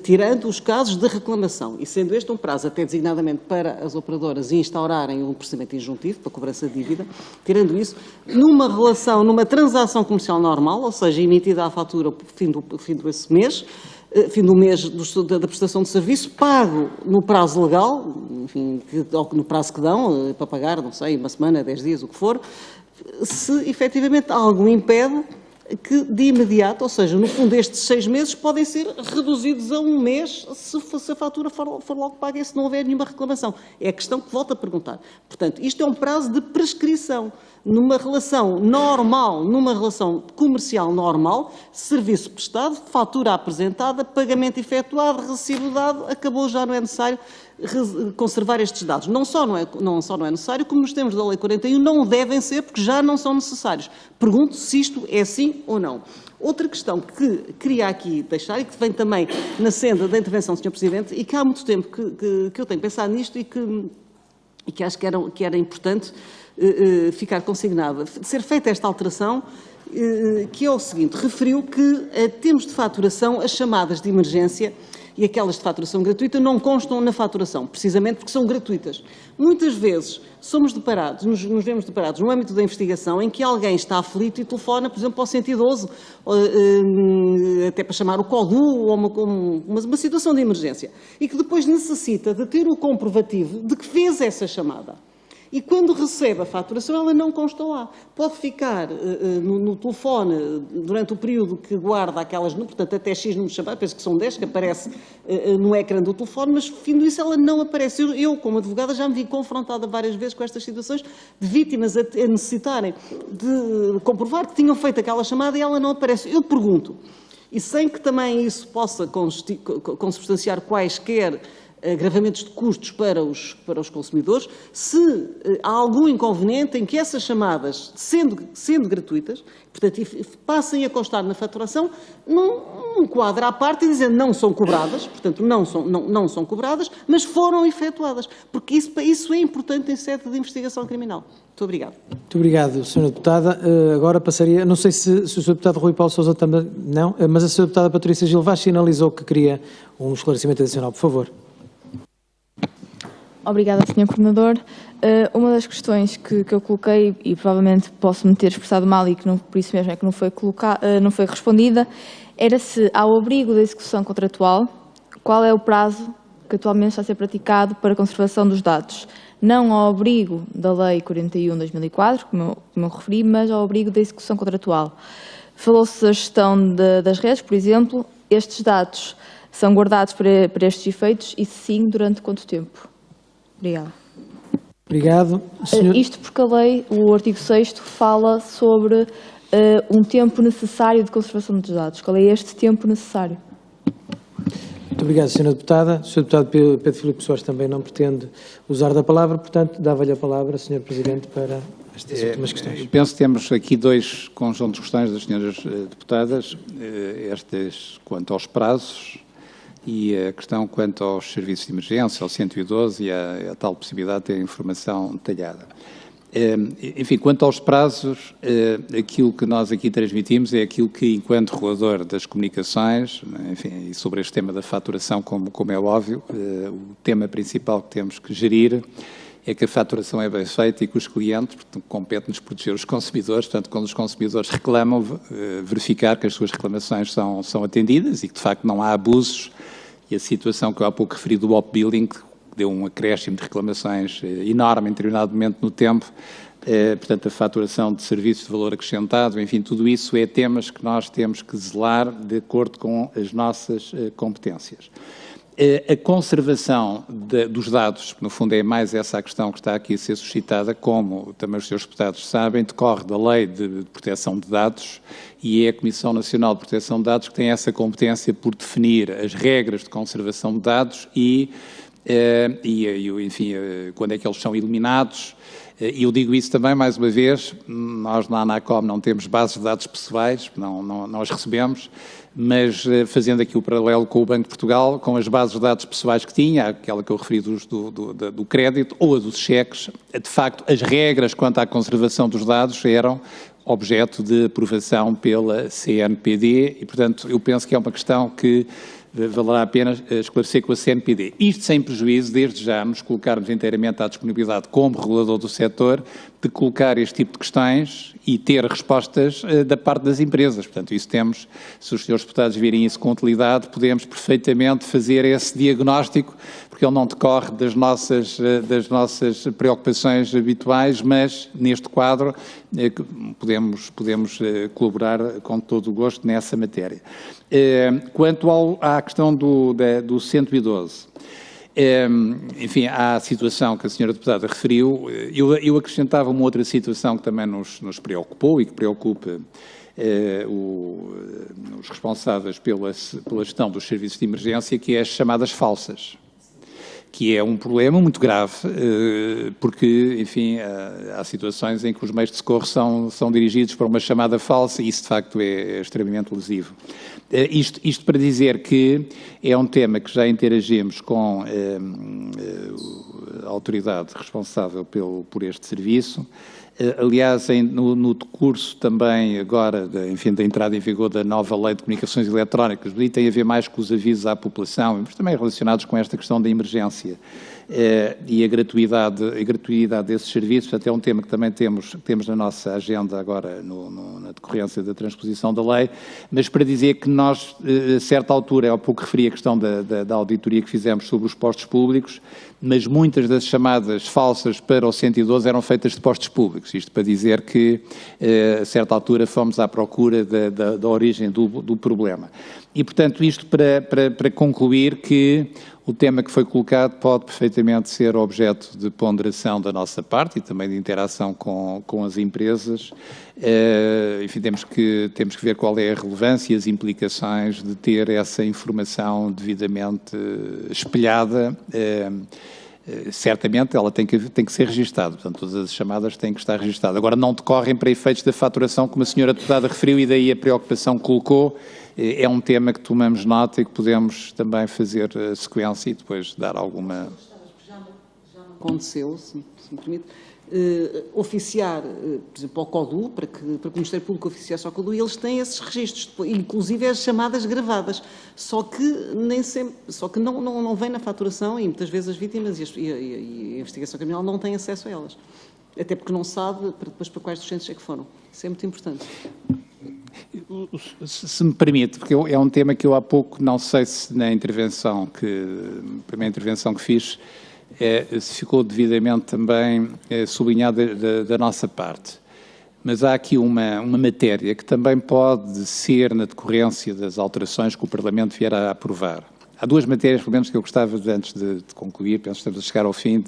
D: tirando os casos de reclamação, e sendo este um prazo até designadamente para as operadoras instaurarem um procedimento injuntivo para cobrança de dívida, tirando isso, numa relação, numa transação comercial normal, ou seja, emitida a fatura ao fim do mês da prestação de serviço, pago no prazo legal, enfim, ou no prazo que dão, para pagar, não sei, uma semana, 10 dias, o que for, se efetivamente algo impede que de imediato, ou seja, no fundo estes 6 meses podem ser reduzidos a 1 mês se a fatura for logo paga e se não houver nenhuma reclamação. É a questão que volto a perguntar. Portanto, isto é um prazo de prescrição. Numa relação normal, numa relação comercial normal, serviço prestado, fatura apresentada, pagamento efetuado, recibo dado, acabou, já não é necessário conservar estes dados. Não só não é necessário, como nos termos da Lei 41 não devem ser, porque já não são necessários. Pergunto se isto é assim ou não. Outra questão que queria aqui deixar, e que vem também na senda da intervenção do Sr. Presidente, e que há muito tempo que eu tenho pensado nisto e que acho que era importante ficar consignada, ser feita esta alteração, que é o seguinte: referiu que termos de faturação, as chamadas de emergência e aquelas de faturação gratuita não constam na faturação, precisamente porque são gratuitas. Muitas vezes nos vemos deparados no âmbito da investigação em que alguém está aflito e telefona, por exemplo, para o 112, até para chamar o CODU, ou uma situação de emergência, e que depois necessita de ter o comprovativo de que fez essa chamada. E quando recebe a faturação, ela não consta lá. Pode ficar no telefone durante o período que guarda aquelas, portanto, até X números de chamada, penso que são 10, que aparece no ecrã do telefone, mas, fim disso, ela não aparece. Eu, como advogada, já me vi confrontada várias vezes com estas situações de vítimas a necessitarem de comprovar que tinham feito aquela chamada e ela não aparece. Eu pergunto, e sem que também isso possa consubstanciar quaisquer agravamentos de custos para os consumidores, se há algum inconveniente em que essas chamadas, sendo gratuitas, portanto, passem a constar na faturação, num quadro à parte e dizendo não são cobradas, portanto, não são cobradas, mas foram efetuadas, porque isso é importante em sede de investigação criminal. Muito obrigado.
A: Muito obrigado, Sra. Deputada. Agora passaria, não sei se o Sr. Deputado Rui Paulo Sousa também, não, mas a Sra. Deputada Patrícia Gil Vaz sinalizou que queria um esclarecimento adicional, por favor.
F: Obrigada, Sr. Coordenador. Uma das questões que eu coloquei, e provavelmente posso me ter expressado mal e que não, por isso mesmo é que não foi respondida, era se, ao abrigo da execução contratual, qual é o prazo que atualmente está a ser praticado para a conservação dos dados. Não ao abrigo da Lei 41 de 2004, como eu referi, mas ao abrigo da execução contratual. Falou-se da gestão das redes, por exemplo. Estes dados são guardados para estes efeitos e, sim, durante quanto tempo? Obrigada.
A: Obrigado.
F: Isto porque a lei, o artigo 6º, fala sobre um tempo necessário de conservação dos dados. Qual é este tempo necessário?
A: Muito obrigado, Sra. Deputada. O Sr. Deputado Pedro Filipe Soares também não pretende usar da palavra, portanto, dava-lhe a palavra, Sr. Presidente, para estas últimas questões.
C: Eu penso que temos aqui dois conjuntos de questões das senhoras deputadas, estas quanto aos prazos e a questão quanto aos serviços de emergência, ao 112 e a tal possibilidade de ter informação detalhada. Enfim, quanto aos prazos, aquilo que nós aqui transmitimos é aquilo que, enquanto regulador das comunicações, enfim, e sobre este tema da faturação, como é óbvio, o tema principal que temos que gerir é que a faturação é bem feita e que os clientes, portanto, compete-nos proteger os consumidores, portanto, quando os consumidores reclamam, verificar que as suas reclamações são atendidas e que, de facto, não há abusos. E a situação que eu há pouco referi do op-billing, que deu um acréscimo de reclamações enorme em determinado momento no tempo, portanto, a faturação de serviços de valor acrescentado, enfim, tudo isso é temas que nós temos que zelar de acordo com as nossas competências. A conservação dos dados, no fundo é mais essa a questão que está aqui a ser suscitada, como também os senhores deputados sabem, decorre da Lei de Proteção de Dados e é a Comissão Nacional de Proteção de Dados que tem essa competência por definir as regras de conservação de dados e enfim, quando é que eles são eliminados. E eu digo isso também, mais uma vez, nós na ANACOM não temos bases de dados pessoais, não as recebemos, mas fazendo aqui o paralelo com o Banco de Portugal, com as bases de dados pessoais que tinha, aquela que eu referi do crédito ou a dos cheques, de facto as regras quanto à conservação dos dados eram objeto de aprovação pela CNPD e, portanto, eu penso que é uma questão que valerá a pena esclarecer com a CNPD. Isto sem prejuízo, desde já, nos colocarmos inteiramente à disponibilidade como regulador do setor, de colocar este tipo de questões e ter respostas da parte das empresas. Portanto, isso temos, se os senhores deputados virem isso com utilidade, podemos perfeitamente fazer esse diagnóstico, porque ele não decorre das nossas preocupações habituais, mas neste quadro podemos colaborar com todo o gosto nessa matéria. Quanto à questão do 112, enfim, há a situação que a senhora deputada referiu, eu acrescentava uma outra situação que também nos preocupou e que preocupa os responsáveis pela gestão dos serviços de emergência, que é as chamadas falsas, que é um problema muito grave, porque, enfim, há situações em que os meios de socorro são dirigidos para uma chamada falsa e isso, de facto, é extremamente lesivo. Isto para dizer que é um tema que já interagimos com a autoridade responsável por este serviço. Aliás, no decurso também agora, da entrada em vigor da nova Lei de Comunicações Eletrónicas, e tem a ver mais com os avisos à população, mas também relacionados com esta questão da emergência e a gratuidade desses serviços. Portanto, é um tema que também temos na nossa agenda agora na decorrência da transposição da lei, mas para dizer que nós, a certa altura, há pouco referi a questão da auditoria que fizemos sobre os postos públicos, mas muitas das chamadas falsas para o 112 eram feitas de postos públicos. Isto para dizer que, a certa altura, fomos à procura da origem do problema. E, portanto, isto para concluir que o tema que foi colocado pode perfeitamente ser objeto de ponderação da nossa parte e também de interação com as empresas. Enfim, temos que ver qual é a relevância e as implicações de ter essa informação devidamente espelhada. Certamente ela tem que ser registada, portanto todas as chamadas têm que estar registadas. Agora não decorrem para efeitos da faturação, como a senhora deputada referiu e daí a preocupação que colocou. É um tema que tomamos nota e que podemos também fazer a sequência e depois dar alguma...
D: Já aconteceu, se me permite, oficiar, por exemplo, ao CODU, para que o Ministério Público oficiasse ao CODU, e eles têm esses registros, inclusive as chamadas gravadas, só que nem sempre, não vem na faturação e muitas vezes as vítimas e a investigação criminal não têm acesso a elas, até porque não sabe depois para quais docentes é que foram. Isso é muito importante.
C: Se me permite, porque é um tema que eu há pouco, não sei se na primeira intervenção que fiz, se ficou devidamente também sublinhado da nossa parte. Mas há aqui uma matéria que também pode ser na decorrência das alterações que o Parlamento vier a aprovar. Há duas matérias, pelo menos, que eu gostava, antes de concluir, penso que estamos a chegar ao fim,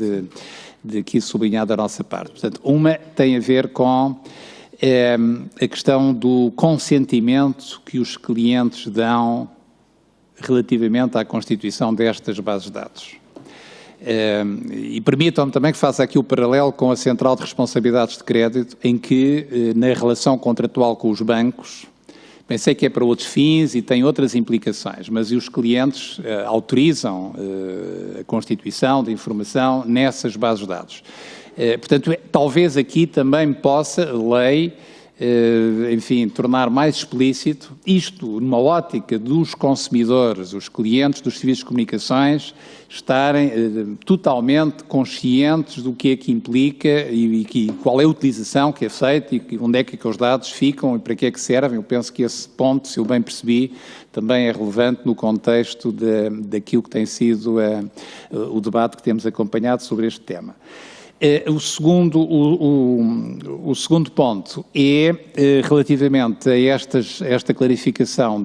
C: de aqui sublinhar da nossa parte. Portanto, uma tem a ver com a questão do consentimento que os clientes dão relativamente à constituição destas bases de dados. E permitam-me também que faça aqui o paralelo com a Central de Responsabilidades de Crédito, em que, na relação contratual com os bancos, pensei que é para outros fins e tem outras implicações, mas os clientes autorizam a constituição de informação nessas bases de dados. Portanto, talvez aqui também possa a lei, enfim, tornar mais explícito isto numa ótica dos consumidores, os clientes dos serviços de comunicações, estarem totalmente conscientes do que é que implica e qual é a utilização que é feita e onde é que os dados ficam e para que é que servem. Eu penso que esse ponto, se eu bem percebi, também é relevante no contexto daquilo que tem sido o debate que temos acompanhado sobre este tema. O segundo ponto é relativamente a esta clarificação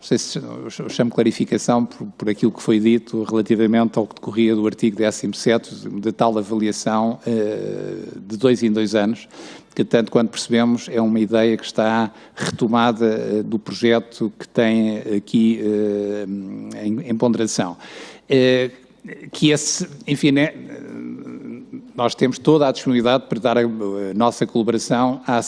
C: não sei se eu chamo clarificação por aquilo que foi dito relativamente ao que decorria do artigo 17º, de tal avaliação de 2 em 2 anos, que tanto quanto percebemos é uma ideia que está retomada do projeto que tem aqui em ponderação. Que esse, enfim, nós temos toda a disponibilidade para dar a nossa colaboração à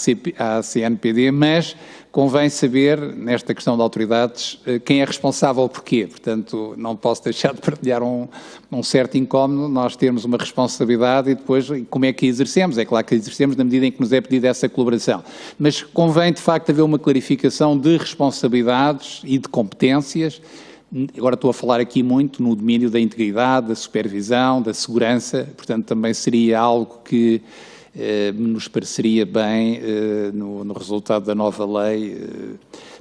C: CNPD, mas convém saber, nesta questão de autoridades, quem é responsável porquê. Portanto, não posso deixar de partilhar um certo incómodo, nós temos uma responsabilidade e depois como é que a exercemos? É claro que a exercemos na medida em que nos é pedida essa colaboração. Mas convém, de facto, haver uma clarificação de responsabilidades e de competências. Agora estou a falar aqui muito no domínio da integridade, da supervisão, da segurança, portanto também seria algo que nos pareceria bem no resultado da nova lei,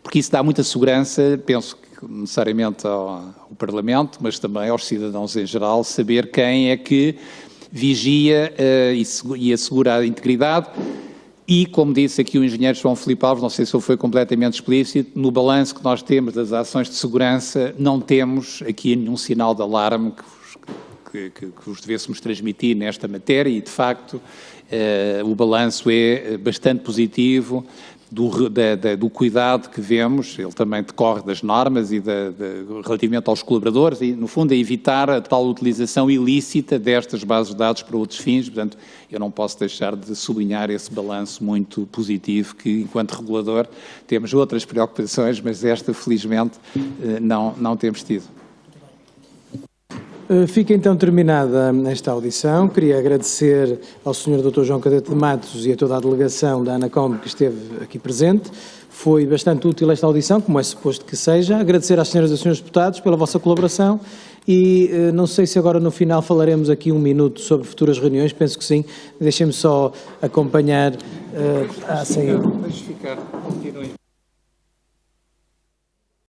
C: porque isso dá muita segurança, penso que necessariamente ao Parlamento, mas também aos cidadãos em geral, saber quem é que vigia e assegura a integridade. E, como disse aqui o engenheiro João Filipe Alves, não sei se ele foi completamente explícito, no balanço que nós temos das ações de segurança, não temos aqui nenhum sinal de alarme que vos devêssemos transmitir nesta matéria e, de facto, o balanço é bastante positivo do cuidado que vemos, ele também decorre das normas e relativamente aos colaboradores e, no fundo, a evitar a tal utilização ilícita destas bases de dados para outros fins. Portanto, eu não posso deixar de sublinhar esse balanço muito positivo que, enquanto regulador, temos outras preocupações, mas esta, felizmente, não temos tido.
A: Fica então terminada esta audição. Queria agradecer ao Sr. Dr. João Cadete de Matos e a toda a delegação da ANACOM que esteve aqui presente. Foi bastante útil esta audição, como é suposto que seja. Agradecer às senhoras e senhores deputados pela vossa colaboração e não sei se agora no final falaremos aqui 1 minuto sobre futuras reuniões, penso que sim. Deixem-me só acompanhar a saída.
C: Deixe ficar, continuem.